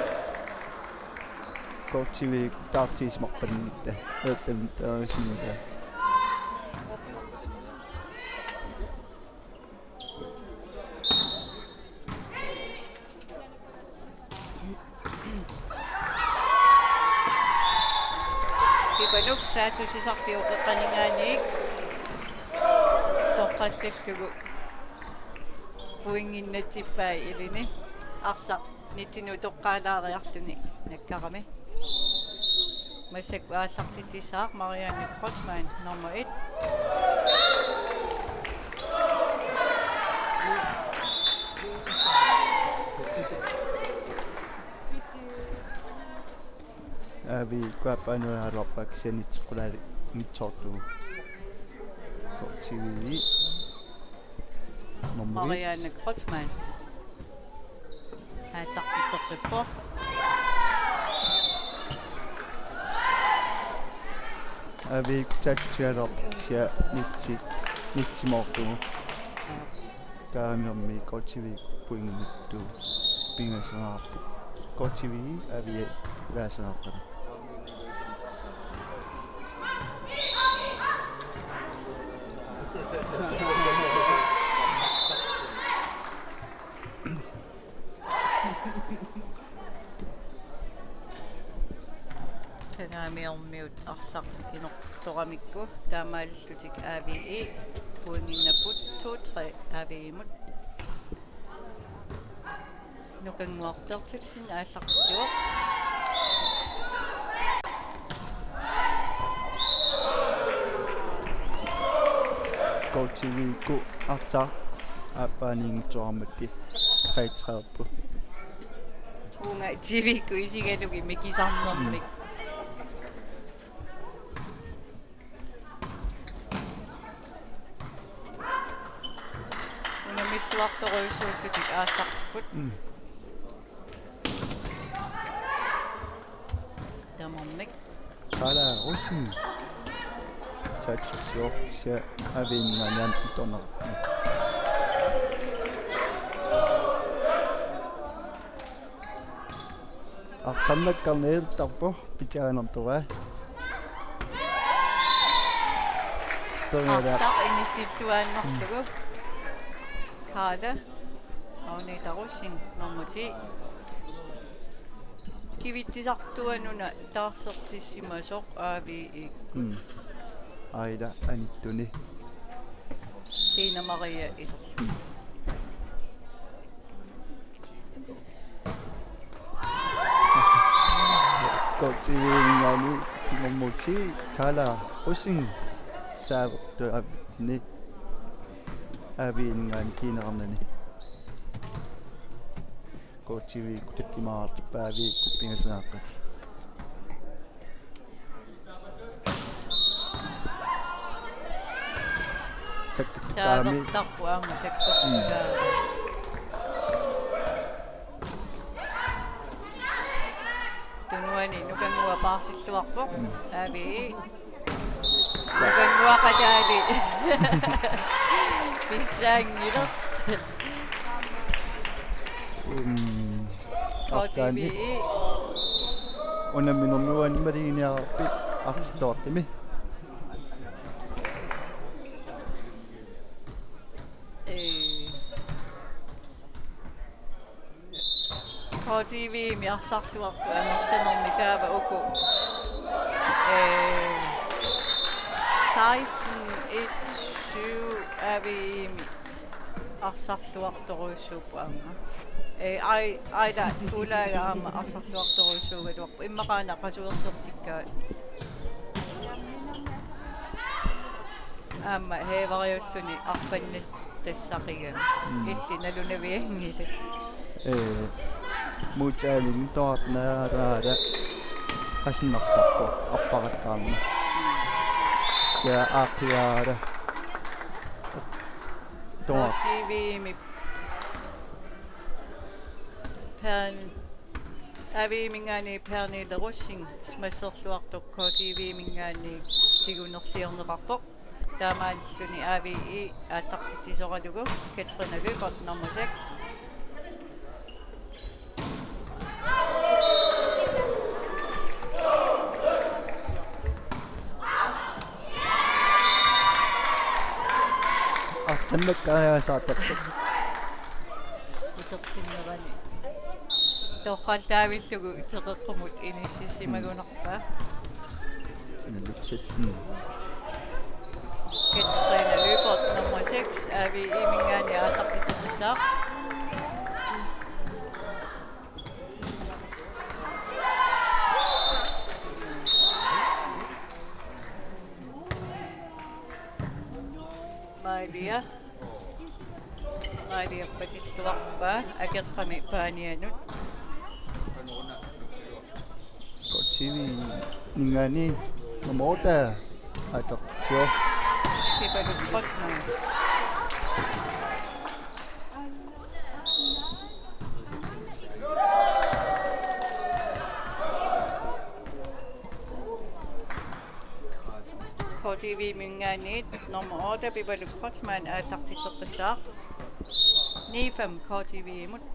Speaker 5: KTVI taartiismarpannitta eettamitaasimuta
Speaker 4: Kipanuk saatusisarpiuqeqqaningaaniik toqqallallugu puinginnatsippai ilini arsaq nitsinu toqqaalaariarluni nakkarami massakku aallartitisaaq Marianne Grossmann nummer 1
Speaker 5: vi kuappanuarorpaksianitsequlaali mitsortugu KTVI
Speaker 4: Marianne Grossmann aattartiteqippo
Speaker 5: vi tatsialorpaksia nitsimortugu kaamiormi KTVI puingimittu pingasanarpu KTVI vi laasanarpala
Speaker 4: Kangaamiormiut arsaq Oqaluttoqamikku taamaallutik AVI puinginnapput 2-3 AVI-mut nukanguartertilsin ааллартитуоq
Speaker 5: KTVI ku arta аппаанингитсорамакки 3-3-пу
Speaker 4: unga TVK isigalugi mikisarnermik unamilluartoruissuullutik ааллартиппут тамармик
Speaker 5: кала русин чачсио се авиннганиан тонер артаннаккарнеэлтарпу питаанертуа тонера
Speaker 4: сақ инисиллуааннэртугу каала аунитарусин нормути кивитсисартуануна таарсертиссимасоқ AVI
Speaker 5: айда аниттуни
Speaker 4: Тина Мария исерлу
Speaker 5: KTVI моммути кала русин сааверту абни авиингаан кинернани KTVI кутаккимаарт паави куппингасааққат таккаами
Speaker 4: саавертарпу аама саккортугаа тунуани нукангуа паарсиллуарпоқ AVI нукангуа qataali писсаангилер KTVI
Speaker 5: унаминэрнуани малигиниарпит артстоортими
Speaker 4: KTVI miarsartuartu anertanermi taava uku 16-1-7 AVI-mi arsarluartoruissuupu aanga aida ulaaga aama arsarluartoruissuugaluarpu immaqaana qasuersertikkaat aama heevariulluni arpannat tassaqigami illi nalunaviangile
Speaker 5: муутаалин тоортнаараада qasnartarpo apparattarma sia aaqiaara toa
Speaker 4: KTVI-mi pan AVI-mingaani perniilerussin smasserluartoq KTVI-mingaani tigunerliorneqarpoq taamaalluni AVI aallartittisoralugu Katrina Løbert nummer 6
Speaker 5: артаннаккааяасаатарпу
Speaker 4: utertinnerani toqqallaavillугу iteqeqqumut inississimagunerpa
Speaker 5: нутситсин
Speaker 4: Katrina Løbert nummer 6 AVI-mingaani aallartitteqissaaq Maria patilluarpa akeqqami paanianut
Speaker 5: KTVI ningaani nomota ataqsio
Speaker 4: kipalut qotman KTVI-mingaaniit nummer 8 pipalut qotman aallartitteqissaaq 9-5 KTVI-mut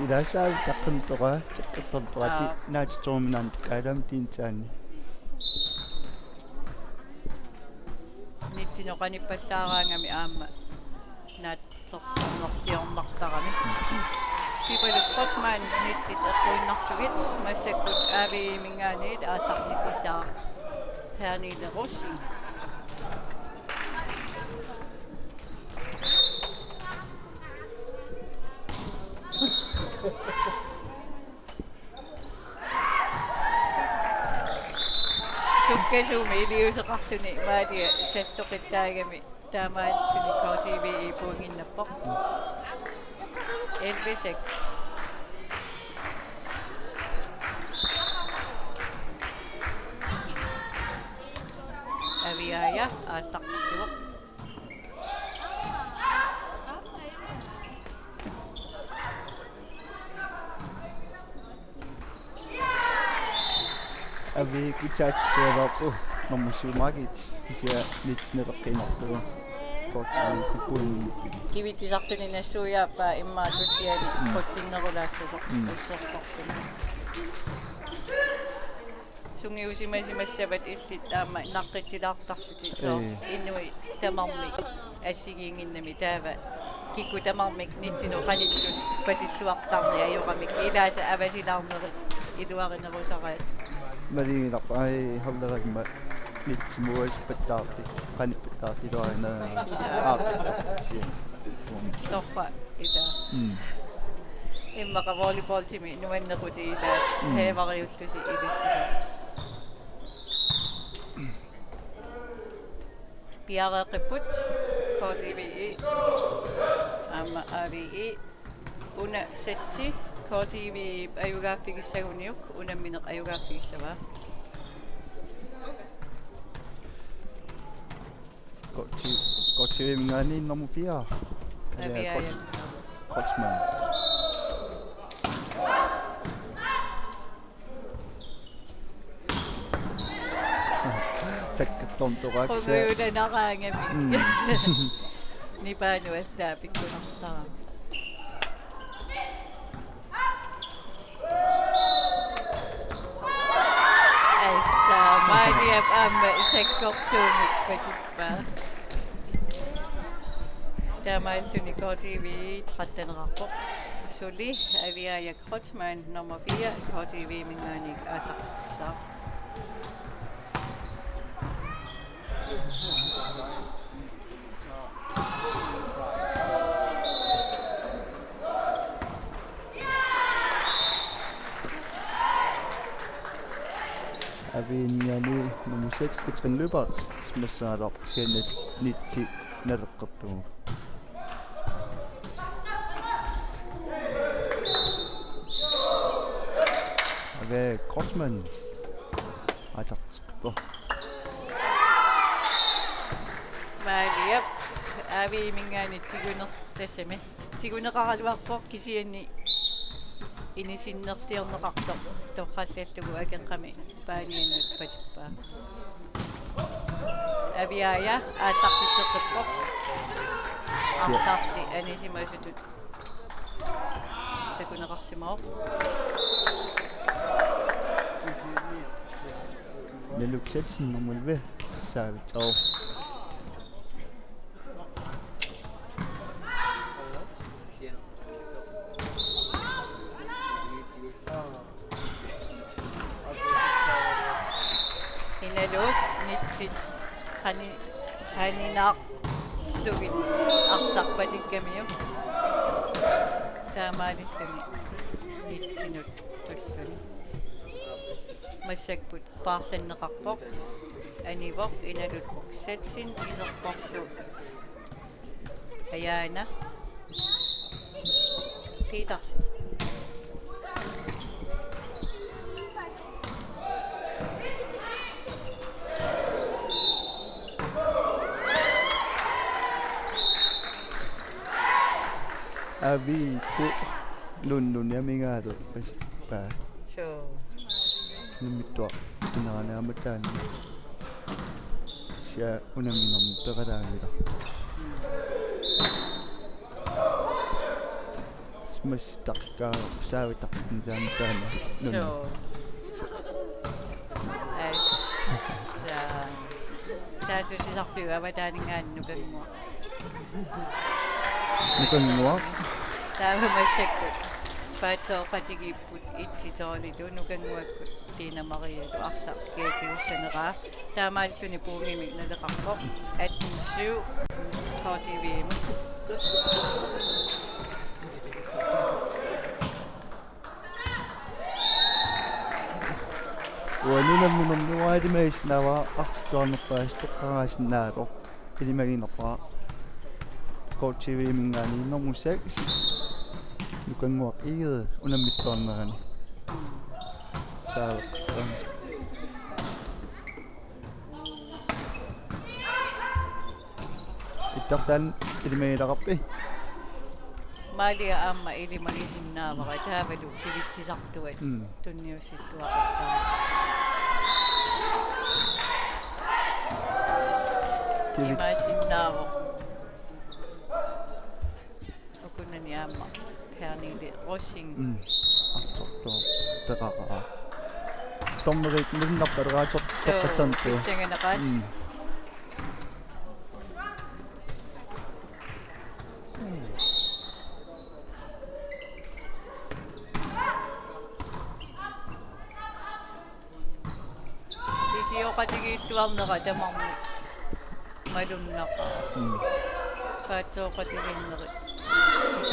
Speaker 5: иласаа таққинтора чаккерторторати наатиторуминан каалам тинтаани
Speaker 4: nittinoqanippallaaраангами аама наатсерсарнерлиорнартарами Pipaluqqutmaan nitsit eqquinnarlugit massakkut AVI mingaaniit aallartitisaa herniilerussi. Sukkasuumi iliuseqarluni maalia saltoqittaagami taamaattuni KTVI puunginnappoq. LV6 AVI aallartitivoq.
Speaker 5: AVI kutaatseevaarpu normussuumagit isia nitsnereqqinortua KTVI kukuun
Speaker 4: Kivitisartuni nassuuyaapaa immaatutiani qutsinnerulaassasuq issortortuni. Sungiusimasimassavat illit taama naqqittilaartarluti so innui tamarmi assigiinginnami taava kikku tamarmik nitsinu qanittut patilluartarni ajoqamik ilaasa avasilaarneri iluarinerusaraat.
Speaker 5: Malingilaq ai halleragma nitsimuas pattaarti qanippataarti loana aarti
Speaker 4: Torpa ita. Immaqa volleyball timi nuannequti ila heevariullusi ilissisa. Piareqipput KTVI amma AVI una setti KTVI ayugaaffigissagunniuk unammineq ayugaaffigissavaa.
Speaker 5: KTVI mingaani nummer 4.
Speaker 4: AVI
Speaker 5: Kotsman. Takkatontoraaksa.
Speaker 4: Quguyulanaqaangami. Nipaanu assaapikunartara. Maaniap amma sakkortuumik patippaa. Taamaalluni KTVI 13 Suli AVI Kotsman nummer 4 KTVI mingaanik aallartitissaa.
Speaker 5: AVI mingaani nummer 6 Katrin Løbert smassaaraq nitsi naleqqertugu. AVI Kotsman aallartiqpo.
Speaker 4: Maaliap AVI mingaani tigunertassami tiguneqaraluarpoq kisianni inisinnertiorneqartoq toqqallallugu akeqqami paaniannut patippaa. AVI aallartitteqippoq arsaarti anisimasutut takuneqarsimaoq.
Speaker 5: Neluksatsen nummer 11 saavitsav.
Speaker 4: Inalut nitsit qaninaaq lugit arsarpatikkamiu taamaalilluni nitsinut tulluni massakput paarlanneqarpoq anivoq inalutpoq satsin iserporlu ayaana piitarsin.
Speaker 5: AVI ku nunnunia mingaatu pasippa.
Speaker 4: So
Speaker 5: Nimittua inaanaamataan. Sia unaminam peqalaangila. Smastakka saavitaqtintaantaana nunnu.
Speaker 4: Taasuusisarpiu avataaningaannukangua.
Speaker 5: Nukangua
Speaker 4: Taavamassakku paatsoqatigiput itsitoornitu nukanguakkut Tiina Maria tuarsa kiasiussaneraa taamaaltuni puungimik naleqarpoq 18 KTVI
Speaker 5: Uanunammunum nuaadimaisnava artituarnerpaas ilimaginerpaa KTVI mingaani nummer 6 nukanguaq igede unammittornerani saaqan ittartaan ilimagilaqarpi
Speaker 4: maalia aamma ilimagisinnaavara taavalu kivitsisartuat tunniussittuaqattaa imasinnaavo okunani aamma herniile rossing
Speaker 5: artorto teqaqa tommerit minnarpaleraatort toqqatsantu
Speaker 4: kissanganaqaat Qatigiittuarnera tamarmu malunnaqa paatsoqatiginneri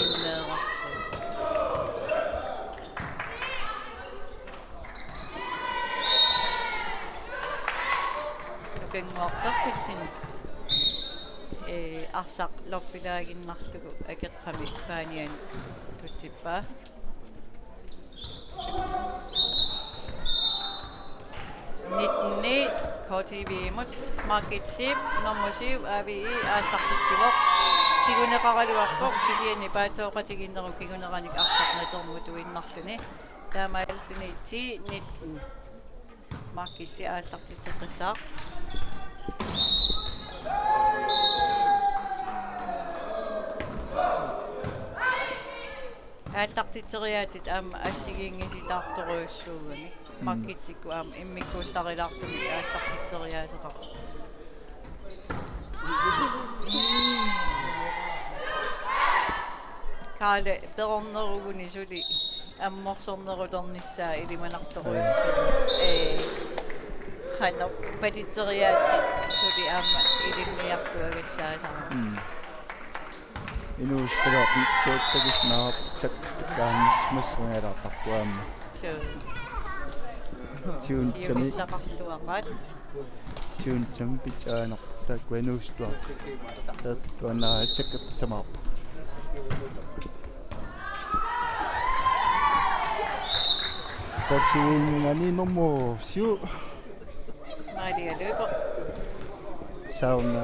Speaker 4: ikinneerarsu nukanguartartiksin arsaq lorpilaaginnarlugu akeqqami paaniani tutsippaa Nitni KTVI mut marketsip nummer 7 AVI aaltartitsiloq tiguneqaraluarpoq kisiani paatsoqatiginneru kigunerani arsarnatermutu innarluni taamaalsuni ti nit marketsi aaltartitseqissaaq aaltartitseriaatit aamma assigiingisitaartoruussuugani marketsikku aam immikkuullarilaartumi aaltartitseriaaseqa kaale perorneruguni suli ammersornerulernissaa ilimanartoruussu hanner patitseriaati suli aamma ilimmiartuagassaasara
Speaker 5: inuusqilorpi seettagisnaap sakkaan smusserneelartarpuaamma Tiuntamik pitsaanarta kuanuustuaq taattuannaratsakkaptamaaq KTVI nummer 7
Speaker 4: Maria løber
Speaker 5: sauna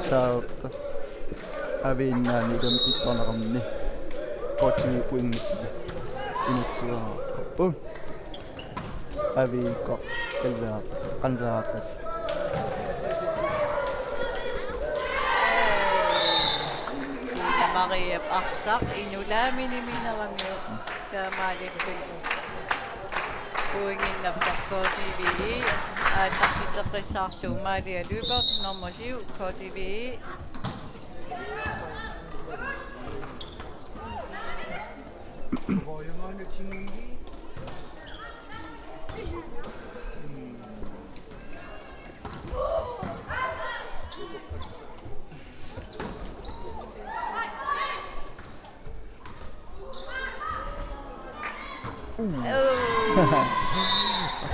Speaker 5: sautta avinnaani tamtittornerarni KTVI puingitti initsuarpun AVI ko kalaallit
Speaker 4: Tiina Maria arsaq inulaamini mineramiu taamaalittugu puinginnaptaq KTVI aaltartitseqissaarlu Maria løber nummer 7 KTVI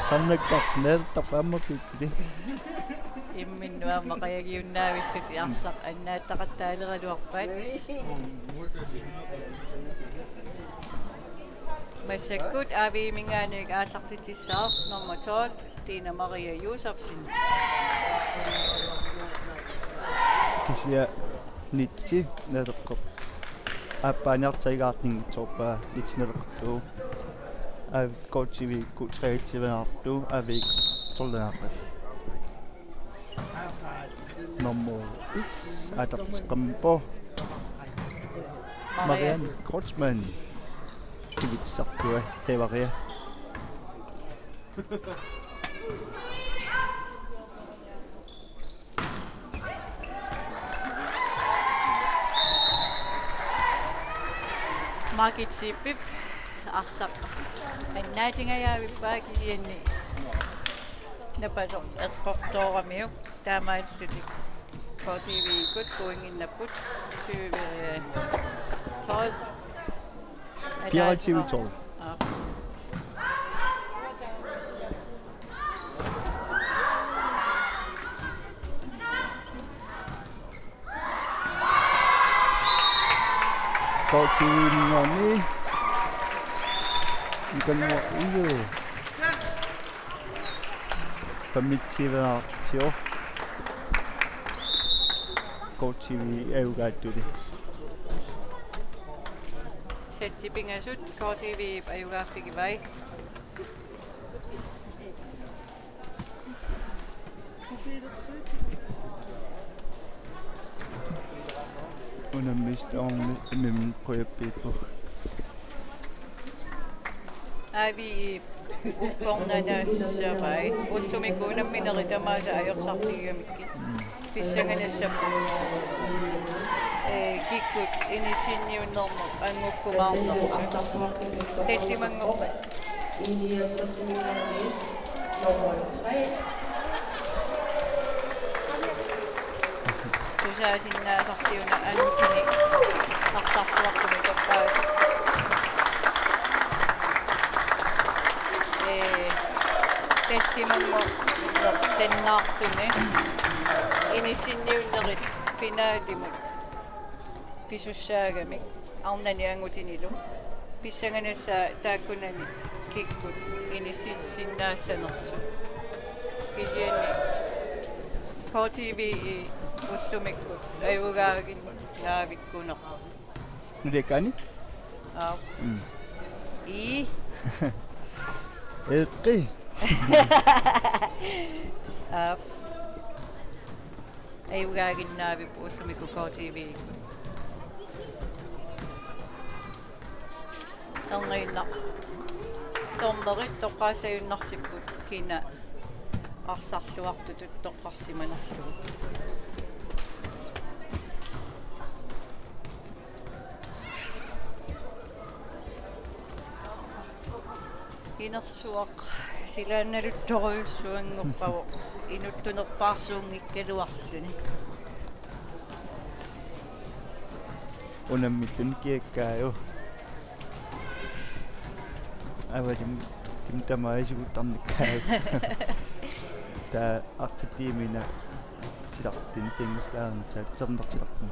Speaker 5: Sannekkarneer tapammatikli
Speaker 4: imminnuamma qayagiunnaavillati arsaq annaattaqattaaleruarpat Massakkut AVI mingaaniik aallartitsissaar nummer 12 Tiina Maria Josefsen
Speaker 5: kisia nitsi naleqqop appaaniartaigaartingitsorpaa nitsneleqqartuu KTVI ku 23 AVI torlenaaqas nummer 1 aallartisqampo Marianne Kreutzmann kivitsartua hevaria
Speaker 4: Margit Sipip arsaq qannaatingayaavippaa kisianni napasoq eqqortooramiuq taamaalluli KTVI kut kuinginnapput 2012
Speaker 5: 24 KTVI mingaani ikannuaq igu fammitsivenaartio KTVI augaаттuli
Speaker 4: Settipingasut KTVI ayugaaffigivai
Speaker 5: unamist ormi qoyappiippu
Speaker 4: AVI uqqornanassavai ussumikuunammineritamaasa ajorsaartigamikki pissanganassappu kikkut inisinniunnermu angukkumaarnersu tettimangorpa
Speaker 7: 69 nummer 3.
Speaker 4: tusaasinnaasartiuna anutini sarsartuartumi toppaasi tettimangor tennaartuni inisinniunnerit finaalimut pisussaagami arnani angutinilu pissanganassa taakkunani kikkut inissinnaassanersu kisiani KTVI ussumikkut ayugaagin naavikkuneq
Speaker 5: nulekani
Speaker 4: ii
Speaker 5: eqqi
Speaker 4: ayugaagin naavippu ussumikku KTVI erniinna tornerit toqqaassayunnarsipпут kina arsarluartutut toqqarsimanerlugu inersuaq silaannaluttoriussuangorpavu inuttunerpaarsuungikkaluarluni
Speaker 5: unammittun kiakkaayo avalim timtamaisuguttarnikkaayo ta artittiimina silartin fingerslaarn taatsernertilarpun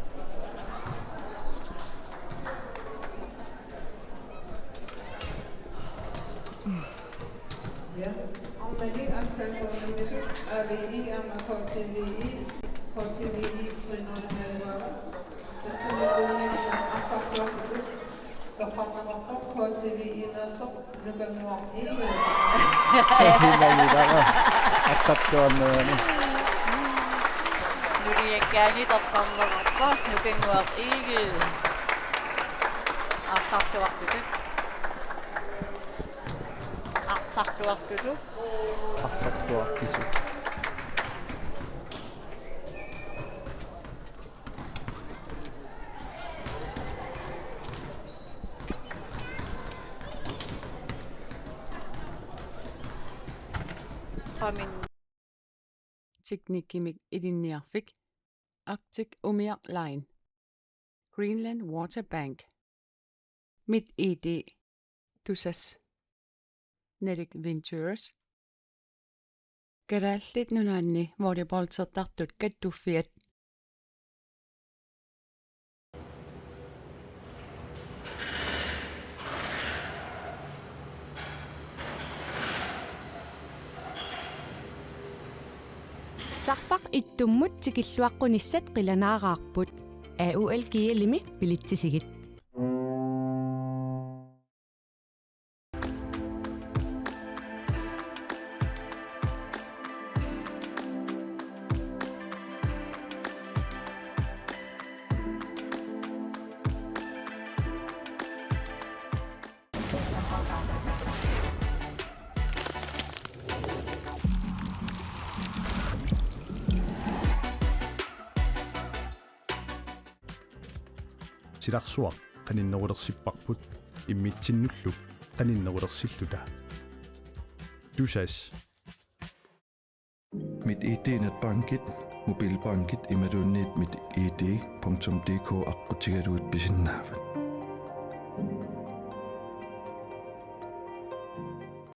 Speaker 7: Ja. Omvendt antanngorniunneq AVI ama KTVI KTVI trinnernaluaga tassamiquunniqqa arsarluartut qaqqarnaqarpoq KTVI nersoq nukanguaq iiga
Speaker 5: Hilangidara akkattuarnerani
Speaker 4: nuliakkaani torqarnerarpa nukanguaq iigi arsarluartutut artartuartulu
Speaker 5: akkattuartisu
Speaker 4: qamin
Speaker 1: Teknikkimik ilinniarfik Arctic Umiaq Line Greenland Water Bank Mit ID Tusas Nerik Ventures Kalaallit Nunatsinni Volleyball-imik kattuffiat Sarfaq ittummut tikilluaqqunissat qilanaaqaarput AUL-kiilimi pilitsisigit
Speaker 2: Silarsuaq qaninnerulersipparput immitsinnulluk taninnerulersilluta. Tusas.
Speaker 8: Mit ID-netbankit, mobilbankit imadunniit mit id.dk akkutigaluut pisinnaafat.